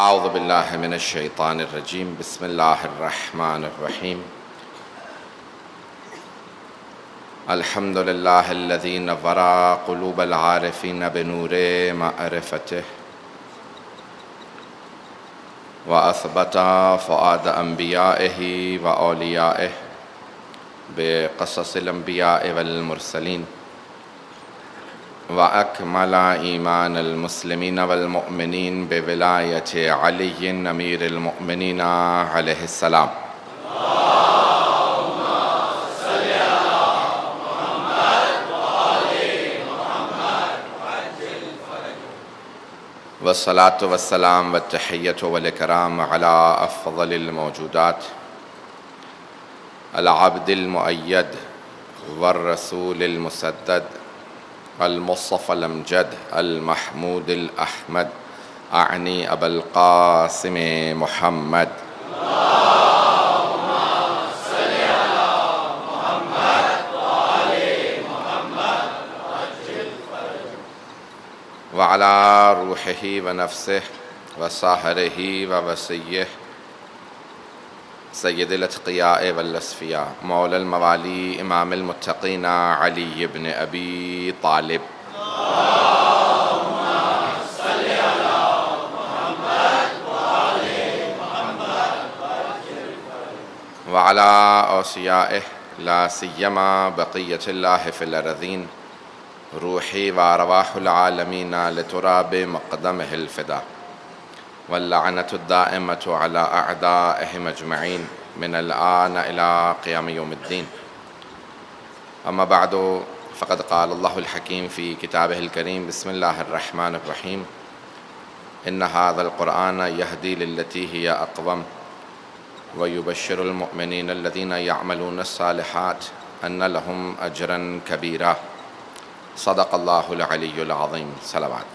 اعوذ باللہ من الشیطان الرجیم بسم اللہ الرحمن الرحیم الحمد للہ الذی نور قلوب العارفین بنور معرفتہ واثبت فؤاد انبیائہ واولیائہ بقصص الانبیاء والمرسلین وأكمل إيمان المسلمين والمؤمنين بولاية علي أمير المؤمنين عليه السلام. اللهم صل على محمد وآل محمد وعجل فرجه. والصلاة والسلام والتحية والإكرام على أفضل الموجودات العبد المؤيد والرسول المسدد المصطفى الأمجد المحمود الأحمد أعني أبا القاسم محمد. اللهم صل على محمد وآل محمد وعجل فرجه. وعلى روحه ونفسه وصاهره ووصيه سید الاتقیاء والاصفیاء مولا الموالی امام المتقین علی بن ابی طالب. اللہم صل علی محمد وآل محمد وعجل فرجه. وعلى اوصیائه لا سیما بقیۃ اللہ فی الارضین روحی وارواح العالمین لتراب مقدمہ الفدا واللعنة الدائمة على أعدائهم أجمعين من الآن إلى قيام يوم الدين. أما بعد فقد قال الله الحكيم في كتابه الكريم بسم الله الرحمن الرحيم إن هذا القرآن يهدي للتي هي أقوم ويبشر المؤمنين الذين يعملون الصالحات أن لهم أجرا كبيرا. صدق الله العلي العظيم. صلوات.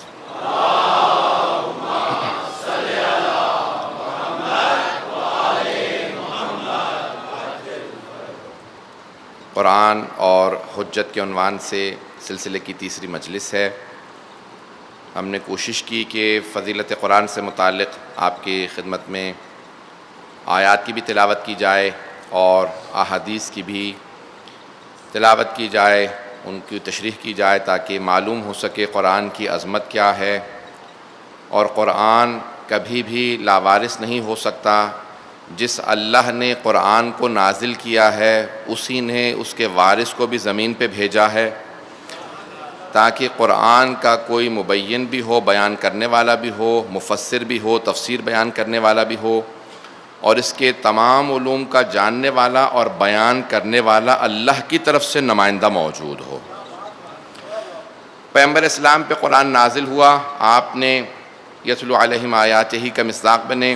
قرآن اور حجت کے عنوان سے سلسلے کی تیسری مجلس ہے. ہم نے کوشش کی کہ فضیلت قرآن سے متعلق آپ کی خدمت میں آیات کی بھی تلاوت کی جائے اور احادیث کی بھی تلاوت کی جائے، ان کی تشریح کی جائے تاکہ معلوم ہو سکے قرآن کی عظمت کیا ہے. اور قرآن کبھی بھی لاوارث نہیں ہو سکتا. جس اللہ نے قرآن کو نازل کیا ہے اسی نے اس کے وارث کو بھی زمین پہ بھیجا ہے تاکہ قرآن کا کوئی مبین بھی ہو، بیان کرنے والا بھی ہو، مفسر بھی ہو، تفسیر بیان کرنے والا بھی ہو، اور اس کے تمام علوم کا جاننے والا اور بیان کرنے والا اللہ کی طرف سے نمائندہ موجود ہو. پیغمبر اسلام پہ قرآن نازل ہوا، آپ نے یتلو علیہم آیاتہ کا مصداق بنے،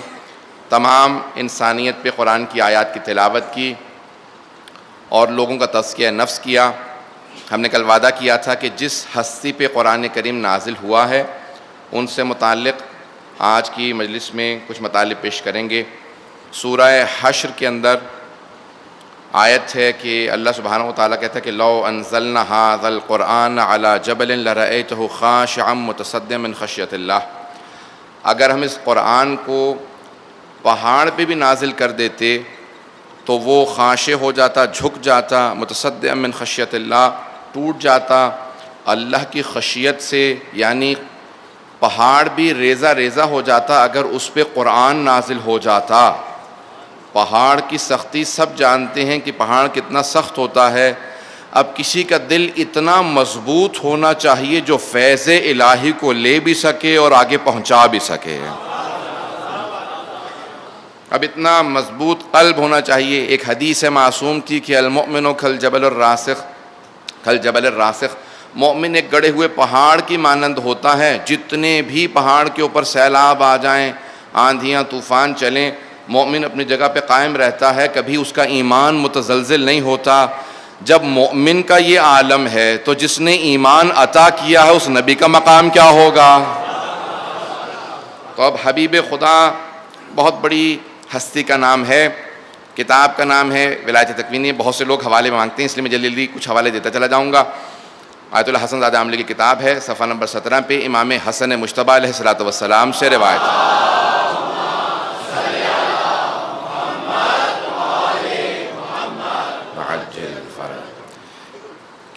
تمام انسانیت پہ قرآن کی آیات کی تلاوت کی اور لوگوں کا تزکیہ نفس کیا. ہم نے کل وعدہ کیا تھا کہ جس ہستی پہ قرآن کریم نازل ہوا ہے ان سے متعلق آج کی مجلس میں کچھ مطالب پیش کریں گے. سورہ حشر کے اندر آیت ہے کہ اللہ سبحانہ و تعالیٰ کہتا ہے کہ لو انزلنا ھذا القرآن علی جبل لرأیتہ خاشعا متصدعا من خشیۃ اللہ. اگر ہم اس قرآن کو پہاڑ پہ بھی نازل کر دیتے تو وہ خاشع ہو جاتا، جھک جاتا، متصدعا من خشیۃ اللہ، ٹوٹ جاتا اللہ کی خشیت سے، یعنی پہاڑ بھی ریزہ ریزہ ہو جاتا اگر اس پہ قرآن نازل ہو جاتا. پہاڑ کی سختی سب جانتے ہیں کہ پہاڑ کتنا سخت ہوتا ہے. اب کسی کا دل اتنا مضبوط ہونا چاہیے جو فیض الہی کو لے بھی سکے اور آگے پہنچا بھی سکے. اب اتنا مضبوط قلب ہونا چاہیے. ایک حدیث معصوم تھی کہ المؤمن کالجبل الراسخ، کالجبل الراسخ، مومن ایک گڑے ہوئے پہاڑ کی مانند ہوتا ہے. جتنے بھی پہاڑ کے اوپر سیلاب آ جائیں، آندھیاں طوفان چلیں، مومن اپنی جگہ پہ قائم رہتا ہے، کبھی اس کا ایمان متزلزل نہیں ہوتا. جب مومن کا یہ عالم ہے تو جس نے ایمان عطا کیا ہے اس نبی کا مقام کیا ہوگا. تو اب حبیب خدا بہت بڑی ہستی کا نام ہے، کتاب کا نام ہے ولایت تکوینی. بہت سے لوگ حوالے مانگتے ہیں اس لیے میں جلدی کچھ حوالے دیتا چلا جاؤں گا. آیت اللہ حسن زادہ عاملی کی کتاب ہے، صفحہ نمبر 17 پہ امام حسن مجتبیٰ علیہ الصلوۃ والسلام سے روایت.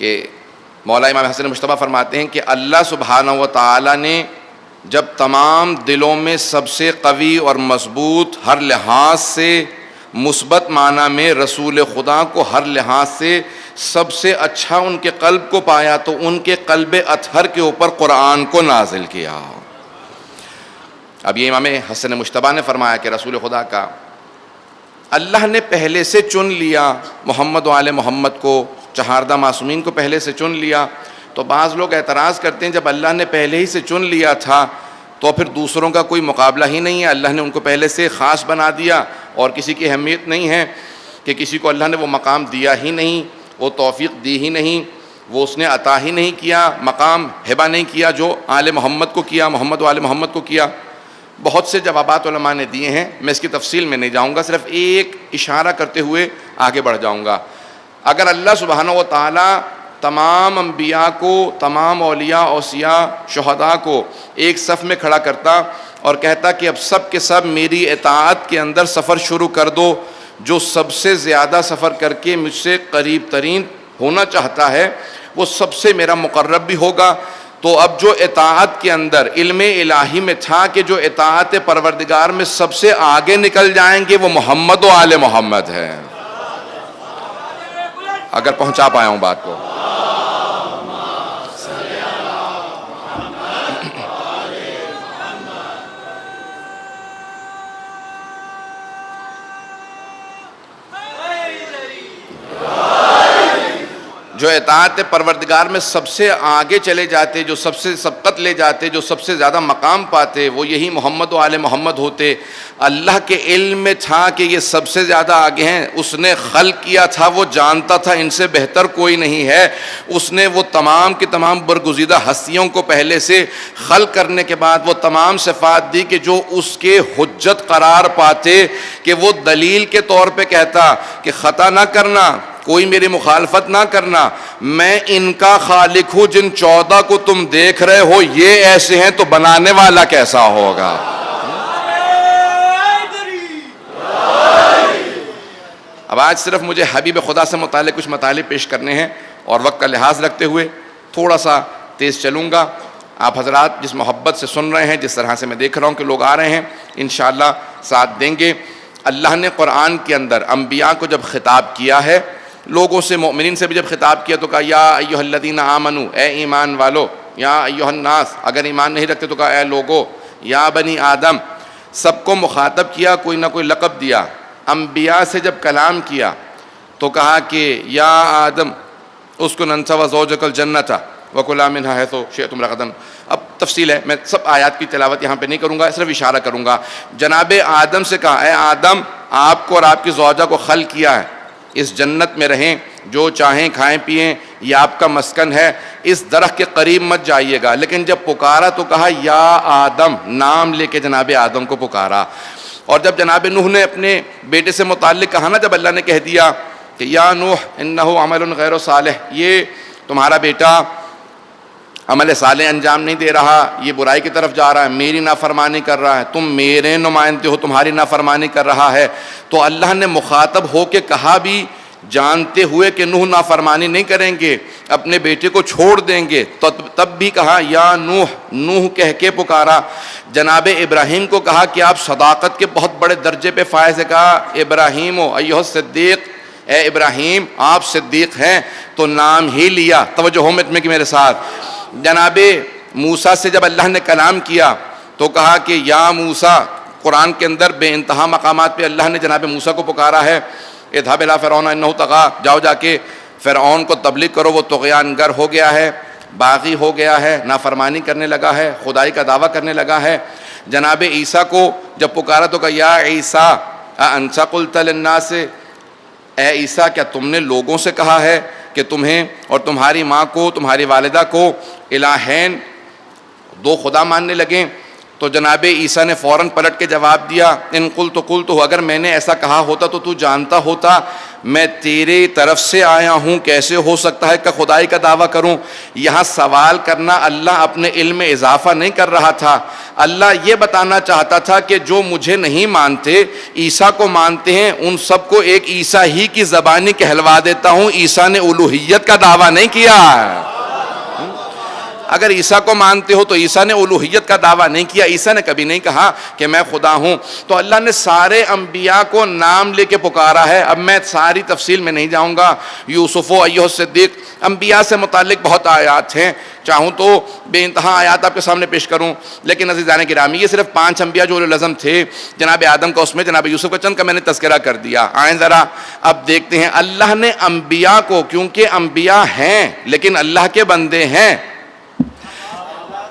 کہ مولا امام حسن مجتبیٰ فرماتے ہیں کہ اللہ سبحانہ و تعالیٰ نے جب تمام دلوں میں سب سے قوی اور مضبوط ہر لحاظ سے مثبت معنی میں رسول خدا کو ہر لحاظ سے سب سے اچھا ان کے قلب کو پایا تو ان کے قلب اطہر کے اوپر قرآن کو نازل کیا. اب یہ امام حسن مجتبیٰ نے فرمایا کہ رسول خدا کا اللہ نے پہلے سے چن لیا، محمد و آل محمد کو، چہاردہ معصومین کو پہلے سے چن لیا. تو بعض لوگ اعتراض کرتے ہیں جب اللہ نے پہلے ہی سے چن لیا تھا تو پھر دوسروں کا کوئی مقابلہ ہی نہیں ہے، اللہ نے ان کو پہلے سے خاص بنا دیا اور کسی کی اہمیت نہیں ہے کہ کسی کو اللہ نے وہ مقام دیا ہی نہیں، وہ توفیق دی ہی نہیں، وہ اس نے عطا ہی نہیں کیا، مقام ہبہ نہیں کیا جو آل محمد کو کیا، محمد و آل محمد کو کیا. بہت سے جوابات علماء نے دیے ہیں، میں اس کی تفصیل میں نہیں جاؤں گا، صرف ایک اشارہ کرتے ہوئے آگے بڑھ جاؤں گا. اگر اللہ سبحانہ و تعالیٰ تمام انبیاء کو، تمام اولیاء، اوصیاء، شہداء کو ایک صف میں کھڑا کرتا اور کہتا کہ اب سب کے سب میری اطاعت کے اندر سفر شروع کر دو، جو سب سے زیادہ سفر کر کے مجھ سے قریب ترین ہونا چاہتا ہے وہ سب سے میرا مقرب بھی ہوگا. تو اب جو اطاعت کے اندر علم الہی میں تھا کہ جو اطاعت پروردگار میں سب سے آگے نکل جائیں گے وہ محمد و آل محمد ہے. اگر پہنچا پایا ہوں بات کو. جو اطاعت پروردگار میں سب سے آگے چلے جاتے، جو سب سے سبقت لے جاتے، جو سب سے زیادہ مقام پاتے وہ یہی محمد و آل محمد ہوتے. اللہ کے علم میں تھا کہ یہ سب سے زیادہ آگے ہیں، اس نے خلق کیا تھا، وہ جانتا تھا ان سے بہتر کوئی نہیں ہے. اس نے وہ تمام کی تمام برگزیدہ ہستیوں کو پہلے سے خلق کرنے کے بعد وہ تمام صفات دی کہ جو اس کے حجت قرار پاتے، کہ وہ دلیل کے طور پہ کہتا کہ خطا نہ کرنا، کوئی میری مخالفت نہ کرنا، میں ان کا خالق ہوں، جن 14 کو تم دیکھ رہے ہو یہ ایسے ہیں تو بنانے والا کیسا ہوگا. اب آج صرف مجھے حبیب خدا سے متعلق کچھ مطالب پیش کرنے ہیں اور وقت کا لحاظ رکھتے ہوئے تھوڑا سا تیز چلوں گا. آپ حضرات جس محبت سے سن رہے ہیں، جس طرح سے میں دیکھ رہا ہوں کہ لوگ آ رہے ہیں، انشاءاللہ ساتھ دیں گے. اللہ نے قرآن کے اندر انبیاء کو جب خطاب کیا ہے، لوگوں سے، مومنین سے بھی جب خطاب کیا تو کہا یا ایھا الذین آمنو، اے ایمان والو، یا ایھا الناس، اگر ایمان نہیں رکھتے تو کہا اے لوگو، یا بنی آدم، سب کو مخاطب کیا، کوئی نہ کوئی لقب دیا. انبیاء سے جب کلام کیا تو کہا کہ یا آدم اسکن انت وزوجک الجنۃ وکلا منھا حیث شئتم رغداً. اب تفصیل ہے، میں سب آیات کی تلاوت یہاں پہ نہیں کروں گا، صرف اشارہ کروں گا. جناب آدم سے کہا اے آدم، آپ کو اور آپ کی زوجہ کو خلق کیا ہے، اس جنت میں رہیں، جو چاہیں کھائیں پئیں، یہ آپ کا مسکن ہے، اس درخت کے قریب مت جائیے گا. لیکن جب پکارا تو کہا یا آدم، نام لے کے جناب آدم کو پکارا. اور جب جناب نوح نے اپنے بیٹے سے متعلق کہا نا، جب اللہ نے کہہ دیا کہ یا نوح انہ عمل غیر صالح، یہ تمہارا بیٹا عمل صالح انجام نہیں دے رہا، یہ برائی کی طرف جا رہا ہے، میری نافرمانی کر رہا ہے، تم میرے نمائندے ہو، تمہاری نافرمانی کر رہا ہے. تو اللہ نے مخاطب ہو کے کہا بھی، جانتے ہوئے کہ نوح نافرمانی نہیں کریں گے، اپنے بیٹے کو چھوڑ دیں گے، تو تب بھی کہا یا نوح، نوح کہہ کے پکارا. جناب ابراہیم کو کہا کہ آپ صداقت کے بہت بڑے درجے پہ فائز ہے، کہا ابراہیم ایھا الصدیق، اے ابراہیم آپ صدیق ہیں، تو نام ہی لیا. توجہ ہو میں کہ میرے ساتھ. جناب موسیٰ سے جب اللہ نے کلام کیا تو کہا کہ یا موسیٰ، قرآن کے اندر بے انتہا مقامات پہ اللہ نے جناب موسیٰ کو پکارا ہے، اذهب الى فرعون انہ طغی، جاؤ جا کے فرعون کو تبلیغ کرو، وہ طغیان گر ہو گیا ہے، باغی ہو گیا ہے، نافرمانی کرنے لگا ہے، خدائی کا دعویٰ کرنے لگا ہے. جناب عیسیٰ کو جب پکارا تو کہا یا عیسیٰ اانت قلت للناس، اے عیسیٰ کیا تم نے لوگوں سے کہا ہے کہ تمہیں اور تمہاری ماں کو، تمہاری والدہ کو الہین، دو خدا ماننے لگیں. تو جناب عیسیٰ نے فوراً پلٹ کے جواب دیا ان قلت اگر میں نے ایسا کہا ہوتا تو جانتا ہوتا میں تیری طرف سے آیا ہوں، کیسے ہو سکتا ہے کہ خدائی کا دعویٰ کروں؟ یہاں سوال کرنا اللہ اپنے علم میں اضافہ نہیں کر رہا تھا، اللہ یہ بتانا چاہتا تھا کہ جو مجھے نہیں مانتے عیسیٰ کو مانتے ہیں ان سب کو ایک عیسیٰ ہی کی زبانی کہلوا دیتا ہوں، عیسیٰ نے الوہیت کا دعویٰ نہیں کیا ہے۔ اگر عیسیٰ کو مانتے ہو تو عیسیٰ نے الوہیت کا دعویٰ نہیں کیا، عیسیٰ نے کبھی نہیں کہا کہ میں خدا ہوں۔ تو اللہ نے سارے انبیاء کو نام لے کے پکارا ہے۔ اب میں ساری تفصیل میں نہیں جاؤں گا، یوسف و ایھا الصدیق، انبیاء سے متعلق بہت آیات ہیں، چاہوں تو بے انتہا آیات آپ کے سامنے پیش کروں، لیکن عزیزان گرامی یہ صرف 5 انبیاء جو اولو العزم تھے، جناب آدم کا اس میں، جناب یوسف کا چند کا میں نے تذکرہ کر دیا۔ آئیں ذرا اب دیکھتے ہیں اللہ نے انبیاء کو، کیونکہ انبیاء ہیں لیکن اللہ کے بندے ہیں،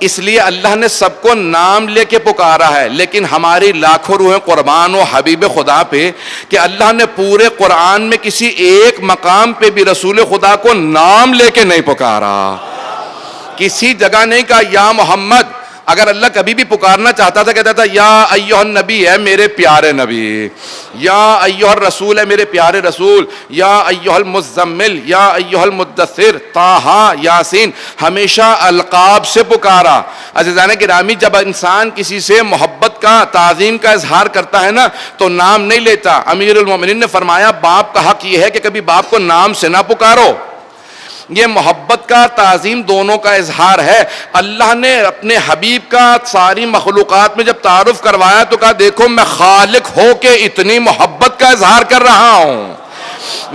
اس لیے اللہ نے سب کو نام لے کے پکارا ہے، لیکن ہماری لاکھوں روحیں قربان و حبیب خدا پہ کہ اللہ نے پورے قرآن میں کسی ایک مقام پہ بھی رسول خدا کو نام لے کے نہیں پکارا، کسی جگہ نہیں کہا یا محمد۔ اگر اللہ کبھی بھی پکارنا چاہتا تھا کہتا تھا یا ایھا النبی ہے میرے پیارے نبی، یا ایھا الرسول ہے میرے پیارے رسول، یا ایھا المزمل، یا ایھا المدثر، طٰہٰ، یاسین، ہمیشہ القاب سے پکارا۔ عزیزان گرامی جب انسان کسی سے محبت کا، تعظیم کا اظہار کرتا ہے نا تو نام نہیں لیتا۔ امیر المومنین نے فرمایا باپ کا حق یہ ہے کہ کبھی باپ کو نام سے نہ پکارو، یہ محبت کا، تعظیم دونوں کا اظہار ہے۔ اللہ نے اپنے حبیب کا ساری مخلوقات میں جب تعارف کروایا تو کہا دیکھو میں خالق ہو کے اتنی محبت کا اظہار کر رہا ہوں،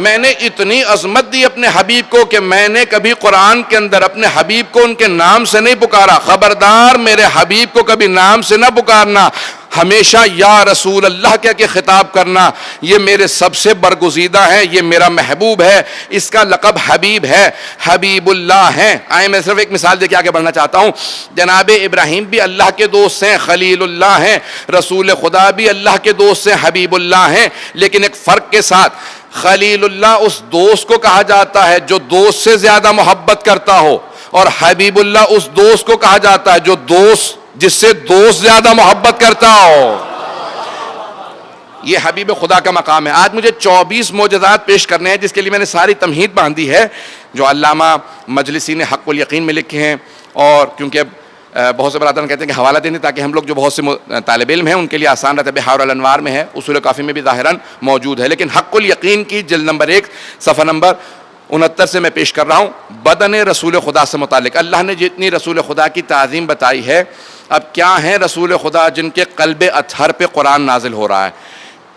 میں نے اتنی عظمت دی اپنے حبیب کو کہ میں نے کبھی قرآن کے اندر اپنے حبیب کو ان کے نام سے نہیں پکارا۔ خبردار میرے حبیب کو کبھی نام سے نہ پکارنا، ہمیشہ یا رسول اللہ کہہ کے خطاب کرنا۔ یہ میرے سب سے برگزیدہ ہیں، یہ میرا محبوب ہے، اس کا لقب حبیب ہے، حبیب اللہ ہیں۔ آئیں میں صرف ایک مثال دے کے آگے بڑھنا چاہتا ہوں۔ جناب ابراہیم بھی اللہ کے دوست ہیں، خلیل اللہ ہیں، رسول خدا بھی اللہ کے دوست ہیں، حبیب اللہ ہیں، لیکن ایک فرق کے ساتھ، خلیل اللہ اس دوست کو کہا جاتا ہے جو دوست سے زیادہ محبت کرتا ہو، اور حبیب اللہ اس دوست کو کہا جاتا ہے جو دوست جس سے دوست زیادہ محبت کرتا ہو۔ یہ حبیب خدا کا مقام ہے۔ آج مجھے 24 معجزات پیش کرنے ہیں جس کے لیے میں نے ساری تمہید باندھی ہے جو علامہ مجلسی نے حق الیقین میں لکھے ہیں، اور کیونکہ بہت سے برادران کہتے ہیں کہ حوالہ دینے تاکہ ہم لوگ جو بہت سے طالب علم ہیں ان کے لیے آسان رہتا ہے، بحار الانوار میں ہے، اصول کافی میں بھی ظاہراً موجود ہے، لیکن حق الیقین کی جلد نمبر 1 صفحہ نمبر 69 سے میں پیش کر رہا ہوں۔ بدن رسول خدا سے متعلق اللہ نے جتنی رسول خدا کی تعظیم بتائی ہے، اب کیا ہیں رسول خدا جن کے قلب اطہر پہ قرآن نازل ہو رہا ہے،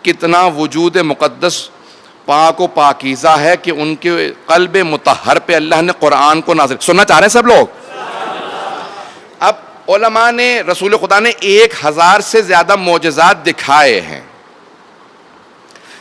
کتنا وجود مقدس پاک و پاکیزہ ہے کہ ان کے قلب مطہر پہ اللہ نے قرآن کو نازل۔ سننا چاہ رہے ہیں سب لوگ؟ اب علماء نے، رسول خدا نے 1000 سے زیادہ معجزات دکھائے ہیں،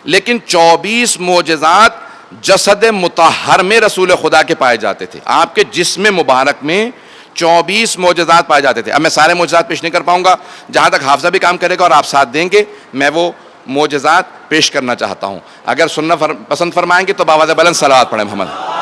لیکن 24 معجزات جسد مطہر میں رسول خدا کے پائے جاتے تھے۔ آپ کے جسم مبارک میں 24 معجزات پائے جاتے تھے۔ اب میں سارے معجزات پیش نہیں کر پاؤں گا، جہاں تک حافظہ بھی کام کرے گا اور آپ ساتھ دیں گے میں وہ معجزات پیش کرنا چاہتا ہوں۔ اگر سننا پسند فرمائیں گے تو بآواز بلند صلوات پڑھیں محمد۔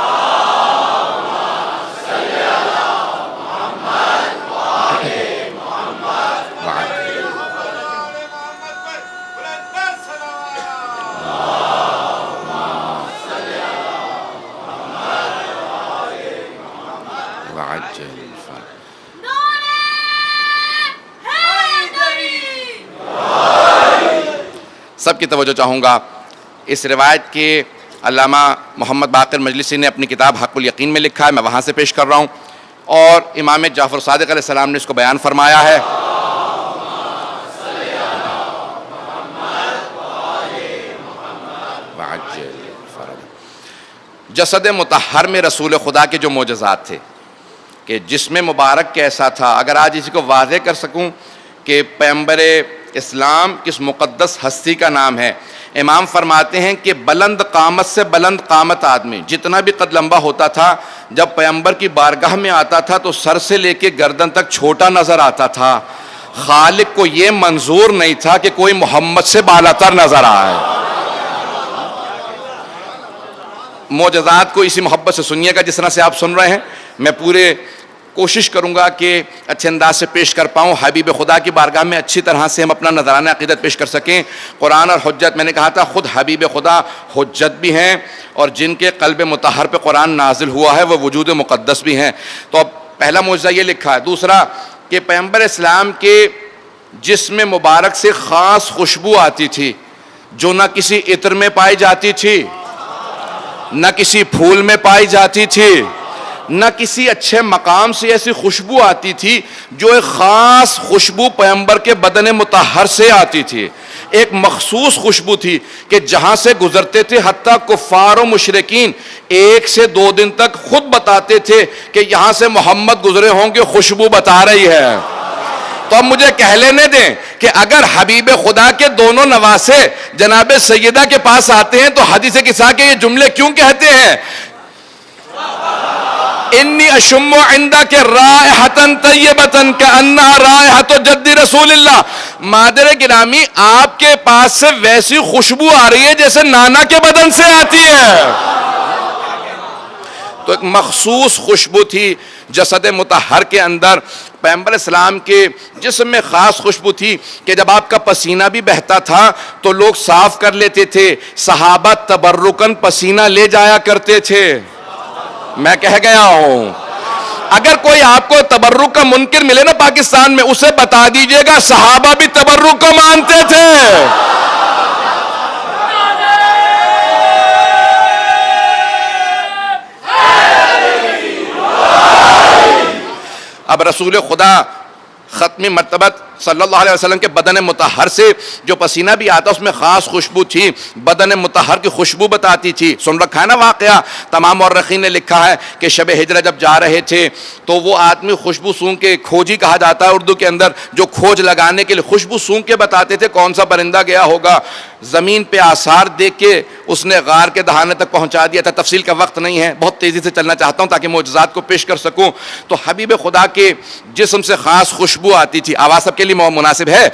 سب کی توجہ چاہوں گا، اس روایت کے علامہ محمد باقر مجلسی نے اپنی کتاب حق الیقین میں لکھا ہے، میں وہاں سے پیش کر رہا ہوں، اور امام جعفر صادق علیہ السلام نے اس کو بیان فرمایا ہے۔ جسد مطہر میں رسول خدا کے جو معجزات تھے کہ جسم مبارک کیسا تھا، اگر آج اسی کو واضح کر سکوں کہ پیغمبر اسلام کس مقدس ہستی کا نام ہے۔ امام فرماتے ہیں کہ بلند قامت سے بلند قامت آدمی جتنا بھی قد لمبا ہوتا تھا، جب پیغمبر کی بارگاہ میں آتا تھا تو سر سے لے کے گردن تک چھوٹا نظر آتا تھا۔ خالق کو یہ منظور نہیں تھا کہ کوئی محمد سے بالاتر نظر آئے۔ معجزات کو اسی محبت سے سنیے گا جس طرح سے آپ سن رہے ہیں، میں پورے کوشش کروں گا کہ اچھے انداز سے پیش کر پاؤں، حبیب خدا کی بارگاہ میں اچھی طرح سے ہم اپنا نذرانہ عقیدت پیش کر سکیں۔ قرآن اور حجت، میں نے کہا تھا خود حبیب خدا حجت بھی ہیں، اور جن کے قلب مطہر پہ قرآن نازل ہوا ہے وہ وجود مقدس بھی ہیں۔ تو اب پہلا معجزہ یہ لکھا ہے۔ دوسرا کہ پیغمبر اسلام کے جسم مبارک سے خاص خوشبو آتی تھی جو نہ کسی عطر میں پائی جاتی تھی، نہ کسی پھول میں پائی جاتی تھی، نہ کسی اچھے مقام سے ایسی خوشبو آتی تھی، جو ایک خاص خوشبو پیغمبر کے بدن مطہر سے آتی تھی۔ ایک مخصوص خوشبو تھی کہ جہاں سے گزرتے تھے حتیٰ کفار و مشرکین 1 سے 2 دن تک خود بتاتے تھے کہ یہاں سے محمد گزرے ہوں گے، خوشبو بتا رہی ہے۔ تو اب مجھے کہہ لینے دیں کہ اگر حبیب خدا کے دونوں نواسے جناب سیدہ کے پاس آتے ہیں تو حدیث قصہ کے یہ جملے کیوں کہتے ہیں؟ انی اشم عندک رائحۃ طیبۃ کأنها رائحۃ جد رسول اللہ۔ مادر گرامی، آپ کے پاس سے ویسی خوشبو آ رہی ہے جیسے نانا کے بدن سے آتی ہے۔ تو ایک مخصوص خوشبو تھی جسد مطہر کے اندر، پیغمبر اسلام کے جسم میں خاص خوشبو تھی کہ جب آپ کا پسینہ بھی بہتا تھا تو لوگ صاف کر لیتے تھے، صحابہ تبرکن پسینہ لے جایا کرتے تھے۔ میں کہہ گیا ہوں، اگر کوئی آپ کو تبرک کا منکر ملے نا پاکستان میں، اسے بتا دیجئے گا صحابہ بھی تبرک کو مانتے تھے۔ اب رسول خدا ختمی مرتبت صلی اللہ علیہ وسلم کے بدن مطہر سے جو پسینہ بھی آتا اس میں خاص خوشبو تھی، بدن مطہر کی خوشبو بتاتی تھی۔ سن رکھا ہے نا واقعہ، تمام مورخین نے لکھا ہے کہ شب ہجرہ جب جا رہے تھے تو وہ آدمی خوشبو سونگ کے، کھوجی کہا جاتا ہے اردو کے اندر، جو کھوج لگانے کے لیے خوشبو سونگ کے بتاتے تھے کون سا پرندہ گیا ہوگا۔ زمین پہ آثار دیکھ کے اس نے غار کے دہانے تک پہنچا دیا تھا۔ تفصیل کا وقت نہیں ہے، بہت تیزی سے چلنا چاہتا ہوں تاکہ معجزات کو پیش کر سکوں۔ تو حبیب خدا کے جسم سے خاص خوشبو آتی تھی۔ آواز سب کے لیے مناسب ہے؟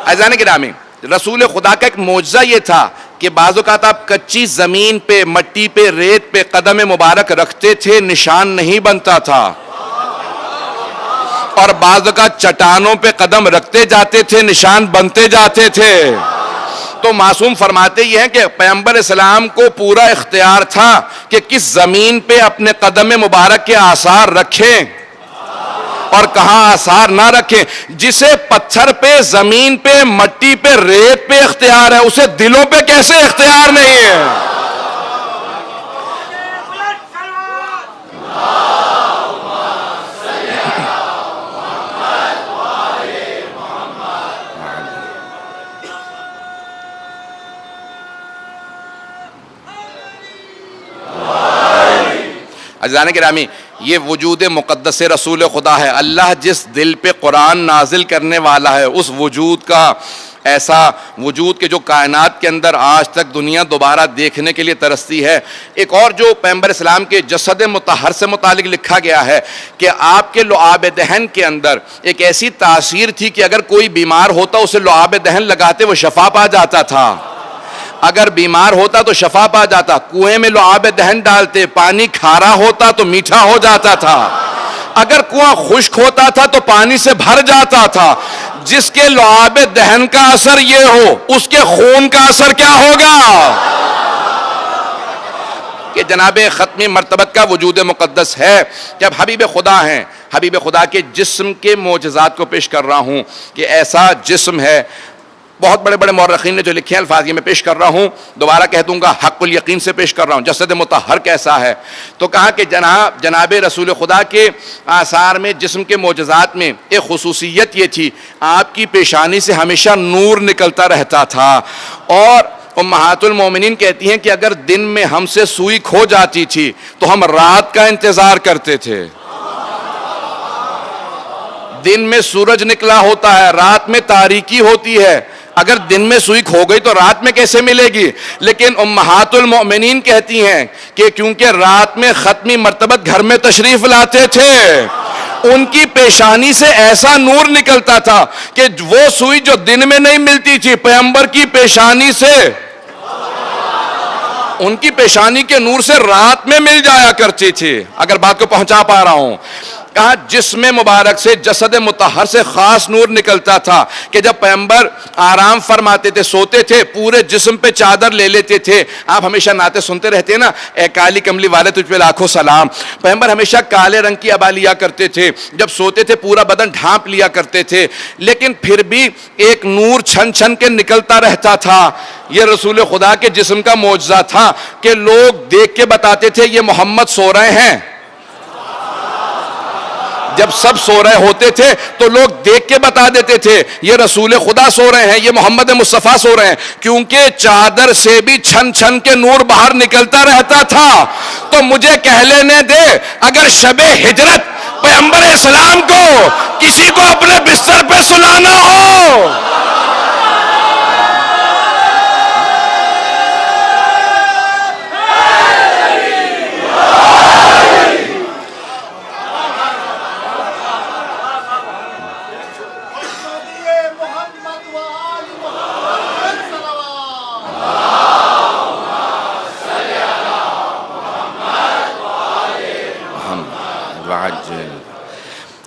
عزیزان گرامی، رسول خدا کا ایک معجزہ یہ تھا کہ بعض اوقات آپ کچی زمین پہ، مٹی پہ، ریت پہ قدم مبارک رکھتے تھے، نشان نہیں بنتا تھا، اور بعض اوقات چٹانوں پہ قدم رکھتے جاتے تھے، نشان بنتے جاتے تھے۔ تو معصوم فرماتے یہ ہیں کہ پیغمبر اسلام کو پورا اختیار تھا کہ کس زمین پہ اپنے قدم مبارک کے آثار رکھیں اور کہاں آثار نہ رکھیں۔ جسے پتھر پہ، زمین پہ، مٹی پہ، ریت پہ اختیار ہے، اسے دلوں پہ کیسے اختیار نہیں ہے؟ عزیزان گرامی، یہ وجود مقدس رسول خدا ہے۔ اللہ جس دل پہ قرآن نازل کرنے والا ہے، اس وجود کا، ایسا وجود کے جو کائنات کے اندر آج تک دنیا دوبارہ دیکھنے کے لیے ترستی ہے۔ ایک اور جو پیغمبر اسلام کے جسد مطہر سے متعلق لکھا گیا ہے کہ آپ کے لعاب دہن کے اندر ایک ایسی تاثیر تھی کہ اگر کوئی بیمار ہوتا اسے لعاب دہن لگاتے وہ شفا پا جاتا تھا۔ اگر بیمار ہوتا تو شفا پا جاتا، کنویں میں لعاب دہن ڈالتے، پانی کھارا ہوتا تو میٹھا ہو جاتا تھا، اگر کنواں خشک ہوتا تھا تو پانی سے بھر جاتا تھا۔ جس کے لعاب دہن کا اثر یہ ہو، اس کے خون کا اثر کیا ہوگا؟ کہ جناب ختمی مرتبت کا وجود مقدس ہے۔ جب حبیب خدا ہیں، حبیب خدا کے جسم کے معجزات کو پیش کر رہا ہوں کہ ایسا جسم ہے۔ بہت بڑے بڑے مورخین نے جو لکھے ہیں الفاظ یہ میں پیش کر رہا ہوں، دوبارہ کہہ دوں گا، حق الیقین سے پیش کر رہا ہوں۔ جسد مطہر کیسا ہے؟ تو کہا کہ جناب رسول خدا کے آثار میں، جسم کے معجزات میں ایک خصوصیت یہ تھی، آپ کی پیشانی سے ہمیشہ نور نکلتا رہتا تھا۔ اور امہات المومنین کہتی ہیں کہ اگر دن میں ہم سے سوئی کھو جاتی تھی تو ہم رات کا انتظار کرتے تھے۔ دن میں سورج نکلا ہوتا ہے، رات میں تاریکی ہوتی ہے، اگر دن میں سوئی کھو گئی تو رات میں کیسے ملے گی؟ لیکن امہات المؤمنین کہتی ہیں کہ کیونکہ رات میں ختمی مرتبت گھر میں تشریف لاتے تھے، ان کی پیشانی سے ایسا نور نکلتا تھا کہ وہ سوئی جو دن میں نہیں ملتی تھی، پیغمبر کی پیشانی سے، ان کی پیشانی کے نور سے رات میں مل جایا کرتی تھی۔ اگر بات کو پہنچا پا رہا ہوں، کہا جسم مبارک سے، جسد مطہر سے خاص نور نکلتا تھا کہ جب پیغمبر آرام فرماتے تھے، سوتے تھے، پورے جسم پہ چادر لے لیتے تھے. آپ ہمیشہ نعتیں سنتے رہتے ہیں نا، اے کالی کملی والے تجھ پہ لاکھوں سلام. پیغمبر ہمیشہ کالے رنگ کی عبا لیا کرتے تھے، جب سوتے تھے پورا بدن ڈھانپ لیا کرتے تھے، لیکن پھر بھی ایک نور چھن چھن کے نکلتا رہتا تھا. یہ رسول خدا کے جسم کا معجزہ تھا کہ لوگ دیکھ کے بتاتے تھے یہ محمد سو رہے ہیں. جب سب سو رہے ہوتے تھے تو لوگ دیکھ کے بتا دیتے تھے یہ رسول خدا سو رہے ہیں، یہ محمد مصطفیٰ سو رہے ہیں، کیونکہ چادر سے بھی چھن چھن کے نور باہر نکلتا رہتا تھا. تو مجھے کہہ لینے دے، اگر شب ہجرت پیغمبر اسلام کو کسی کو اپنے بستر پہ سلانا ہو،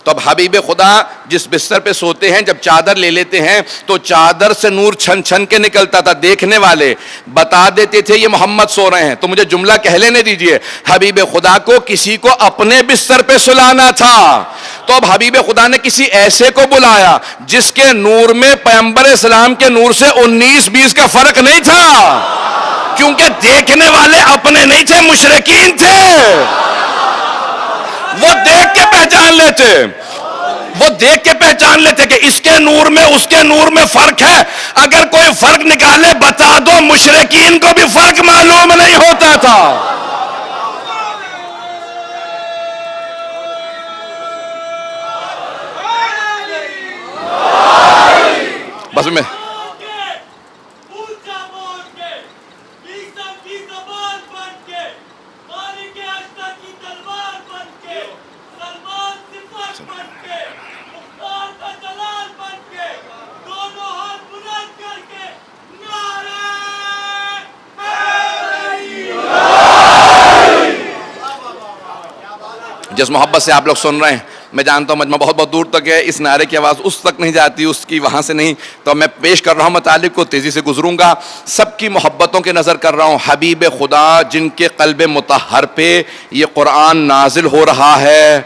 تو اب حبیب خدا جس بستر پہ سوتے ہیں، جب چادر لے لیتے ہیں تو چادر سے نور چھن چھن کے نکلتا تھا. دیکھنے والے بتا دیتے تھے یہ محمد سو رہے ہیں. تو مجھے جملہ کہہ لینے دیجئے، حبیب خدا کو کسی کو اپنے بستر پہ سلانا تھا. تو اب حبیب خدا نے کسی ایسے کو بلایا جس کے نور میں پیغمبر اسلام کے نور سے 19-20 کا فرق نہیں تھا، کیونکہ دیکھنے والے اپنے نہیں تھے، مشرکین تھے. وہ دیکھ کے پہچان لیتے، وہ دیکھ کے پہچان لیتے کہ اس کے نور میں اس کے نور میں فرق ہے. اگر کوئی فرق نکالے بتا دو، مشرکین کو بھی فرق معلوم نہیں ہوتا تھا. بس میں جس محبت سے آپ لوگ سن رہے ہیں، میں جانتا ہوں مجمع بہت بہت دور تک ہے، اس نعرے کی آواز اس تک نہیں جاتی، اس کی وہاں سے نہیں. تو میں پیش کر رہا ہوں مطالب کو، تیزی سے گزروں گا. سب کی محبتوں کے نظر کر رہا ہوں. حبیب خدا جن کے قلب مطہر پہ یہ قرآن نازل ہو رہا ہے،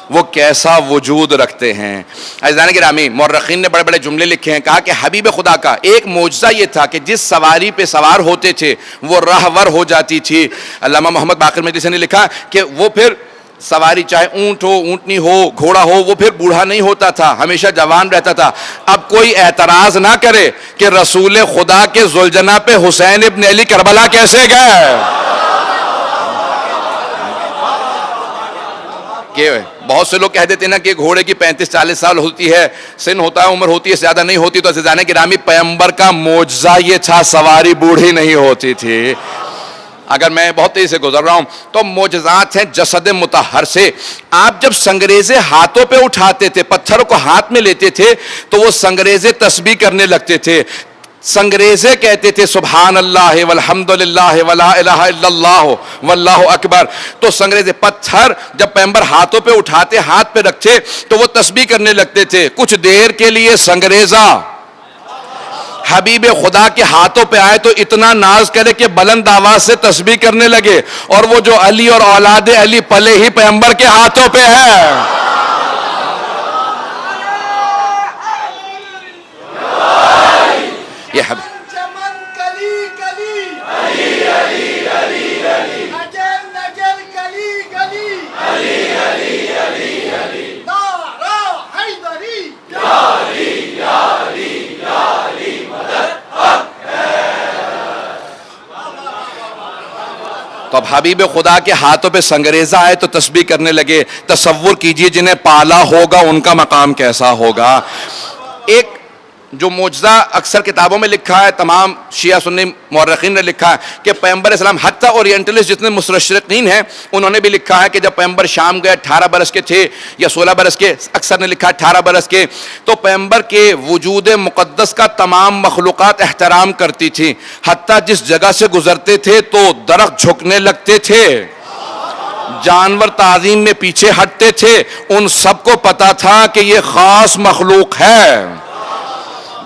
وہ کیسا وجود رکھتے ہیں. عزیزان گرامی، مورخین نے بڑے بڑے جملے لکھے ہیں. کہا کہ حبیب خدا کا ایک معجزہ یہ تھا کہ جس سواری پہ سوار ہوتے تھے وہ راہور ہو جاتی تھی. علامہ محمد باقر مجلسی نے لکھا کہ وہ پھر سواری چاہے اونٹ ہو، اونٹنی ہو، گھوڑا ہو، وہ پھر بوڑھا نہیں ہوتا تھا، ہمیشہ جوان رہتا تھا. اب کوئی اعتراض نہ کرے کہ رسول خدا کے ذوالجناح پہ حسین ابن علی کربلا کیسے گئے. کہ بہت سے لوگ کہہ دیتے ہیں نا کہ گھوڑے کی 35-40 سال ہوتی ہے، سن ہوتا ہے، عمر ہوتی ہے، زیادہ نہیں ہوتی. تو عزیزان گرامی، پیغمبر کا معجزہ یہ تھا، سواری بوڑھی نہیں ہوتی تھی. اگر میں بہت تیزی سے گزر رہا ہوں تو معجزات ہیں جسد مطہر سے. آپ جب سنگریزے ہاتھوں پہ اٹھاتے تھے، پتھروں کو ہاتھ میں لیتے تھے تو وہ سنگریزے تسبیح کرنے لگتے تھے. سنگریزے کہتے تھے سبحان اللہ والحمد للہ ولا الہ الا اللہ واللہ اکبر. تو سنگریزے پتھر جب پیغمبر ہاتھوں پہ اٹھاتے، ہاتھ پہ رکھتے تو وہ تسبیح کرنے لگتے تھے. کچھ دیر کے لیے سنگریزہ حبیب خدا کے ہاتھوں پہ آئے تو اتنا ناز کرے کہ بلند آواز سے تسبیح کرنے لگے. اور وہ جو علی اور اولاد علی پلے ہی پیغمبر کے ہاتھوں پہ ہے. یہ تو اب حبیب خدا کے ہاتھوں پہ سنگریزہ آئے تو تسبیح کرنے لگے. تصور کیجئے جنہیں پالا ہوگا ان کا مقام کیسا ہوگا. ایک جو معجزہ اکثر کتابوں میں لکھا ہے، تمام شیعہ سنی مورخین نے لکھا ہے کہ پیغمبر اسلام، حتیٰ اورینٹلسٹ جتنے مستشرقین ہیں انہوں نے بھی لکھا ہے کہ جب پیغمبر شام گئے 18 برس کے تھے یا 16 برس کے، اکثر نے لکھا 18 برس کے، تو پیغمبر کے وجود مقدس کا تمام مخلوقات احترام کرتی تھی. حتیٰ جس جگہ سے گزرتے تھے تو درخت جھکنے لگتے تھے. جانور تعظیم میں پیچھے ہٹتے تھے، ان سب کو پتا تھا کہ یہ خاص مخلوق ہے،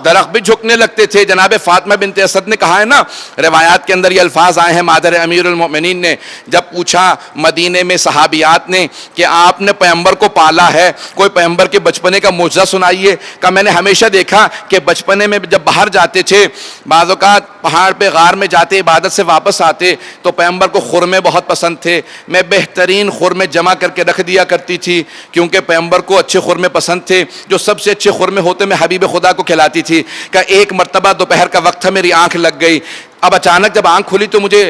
درخت بھی جھکنے لگتے تھے۔ جناب فاطمہ بنت اسد نے کہا ہے نا، روایات کے اندر یہ الفاظ آئے ہیں مادر امیر المؤمنین نے، جب پوچھا مدینے میں صحابیات نے کہ آپ نے پیغمبر کو پالا ہے، کوئی پیغمبر کے بچپنے کا معجزہ سنائیے۔ کہا میں نے ہمیشہ دیکھا کہ بچپنے میں جب باہر جاتے تھے، بعض اوقات پہاڑ پہ غار میں جاتے، عبادت سے واپس آتے تو پیغمبر کو خرمے بہت پسند تھے، میں بہترین خرمے جمع کر کے رکھ دیا کرتی تھی، کیونکہ پیغمبر کو اچھے خرمے پسند تھے، جو سب سے اچھے خرمے ہوتے میں حبیب خدا کو کھلاتی تھی۔ کہ ایک مرتبہ دوپہر کا وقت تھا، میری آنکھ لگ گئی، اب اچانک جب آنکھ کھلی تو مجھے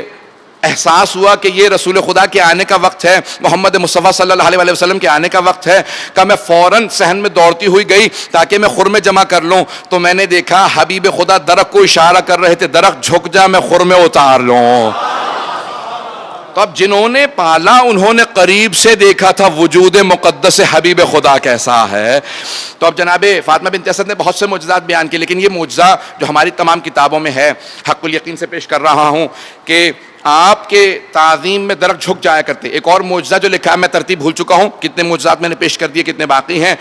احساس ہوا کہ یہ رسول خدا کے آنے کا وقت ہے، محمد مصطفیٰ صلی اللہ علیہ وسلم کے آنے کا وقت ہے۔ کہ میں فوراً صحن میں دوڑتی ہوئی گئی تاکہ میں خرمے جمع کر لوں، تو میں نے دیکھا حبیب خدا درخت کو اشارہ کر رہے تھے، درخت جھک جا میں خرمے اتار لوں۔ تو اب جنہوں نے پالا انہوں نے قریب سے دیکھا تھا وجود مقدس حبیب خدا کیسا ہے۔ تو اب جناب فاطمہ بنت اسد نے بہت سے معجزات بیان کیے، لیکن یہ معجزہ جو ہماری تمام کتابوں میں ہے، حق الیقین سے پیش کر رہا ہوں کہ آپ کے تعظیم میں درخت جھک جایا کرتے۔ ایک اور معجزہ جو لکھا ہے، میں ترتیب بھول چکا ہوں، کتنے معجزات میں نے پیش کر دیے، کتنے باقی ہیں۔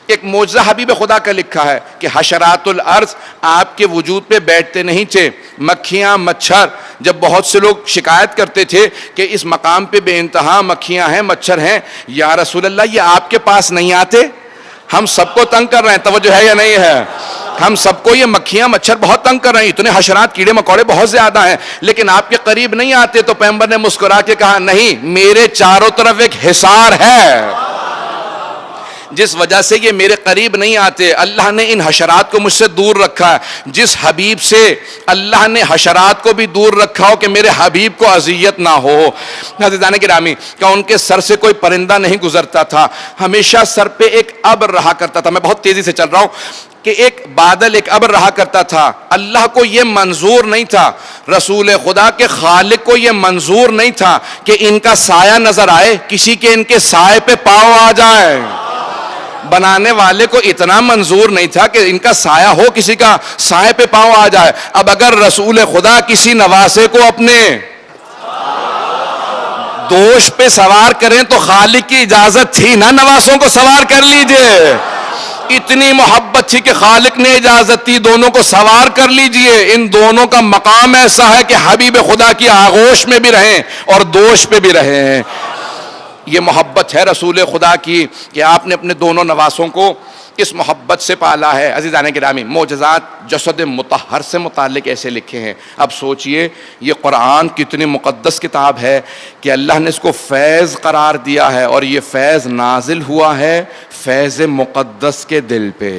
ایک معجزہ حبیب خدا کا لکھا ہے کہ حشرات الارض آپ کے وجود پہ بیٹھتے نہیں تھے، مکھیاں مچھر، جب بہت سے لوگ شکایت کرتے تھے کہ اس مقام پہ بے انتہا مکھیاں ہیں مچھر ہیں، یا رسول اللہ یہ آپ کے پاس نہیں آتے؟ ہم سب کو تنگ کر رہے ہیں، توجہ ہے یا نہیں ہے؟ ہم سب کو یہ مکھیاں مچھر بہت تنگ کر رہے ہیں، اتنے حشرات کیڑے مکوڑے بہت زیادہ ہیں، لیکن آپ کے قریب نہیں آتے۔ تو پیغمبر نے مسکرا کے کہا نہیں، میرے چاروں طرف ایک حصار ہے جس وجہ سے یہ میرے قریب نہیں آتے۔ اللہ نے ان حشرات کو مجھ سے دور رکھا ہے، جس حبیب سے اللہ نے حشرات کو بھی دور رکھا ہو کہ میرے حبیب کو اذیت نہ ہو۔ عزیزان گرامی، کہ ان کے سر سے کوئی پرندہ نہیں گزرتا تھا، ہمیشہ سر پہ ایک ابر رہا کرتا تھا۔ میں بہت تیزی سے چل رہا ہوں کہ ایک بادل، ایک ابر رہا کرتا تھا۔ اللہ کو یہ منظور نہیں تھا، رسول خدا کے خالق کو یہ منظور نہیں تھا کہ ان کا سایہ نظر آئے، کسی کے ان کے سائے پہ پاؤں آ جائے۔ بنانے والے کو اتنا منظور نہیں تھا کہ ان کا سایہ ہو، کسی کا سائے پہ پاؤں آ جائے۔ اب اگر رسول خدا کسی نواسے کو اپنے دوش پہ سوار کریں تو خالق کی اجازت تھی نا نواسوں کو سوار کر لیجئے، اتنی محبت تھی کہ خالق نے اجازت دی دونوں کو سوار کر لیجئے۔ ان دونوں کا مقام ایسا ہے کہ حبیب خدا کی آغوش میں بھی رہیں اور دوش پہ بھی رہیں۔ یہ محبت ہے رسول خدا کی کہ آپ نے اپنے دونوں نواسوں کو اس محبت سے پالا ہے۔ عزیزان گرامی، معجزات جسد مطہر سے متعلق ایسے لکھے ہیں۔ اب سوچئے یہ قرآن کتنی مقدس کتاب ہے کہ اللہ نے اس کو فیض قرار دیا ہے، اور یہ فیض نازل ہوا ہے فیض مقدس کے دل پہ۔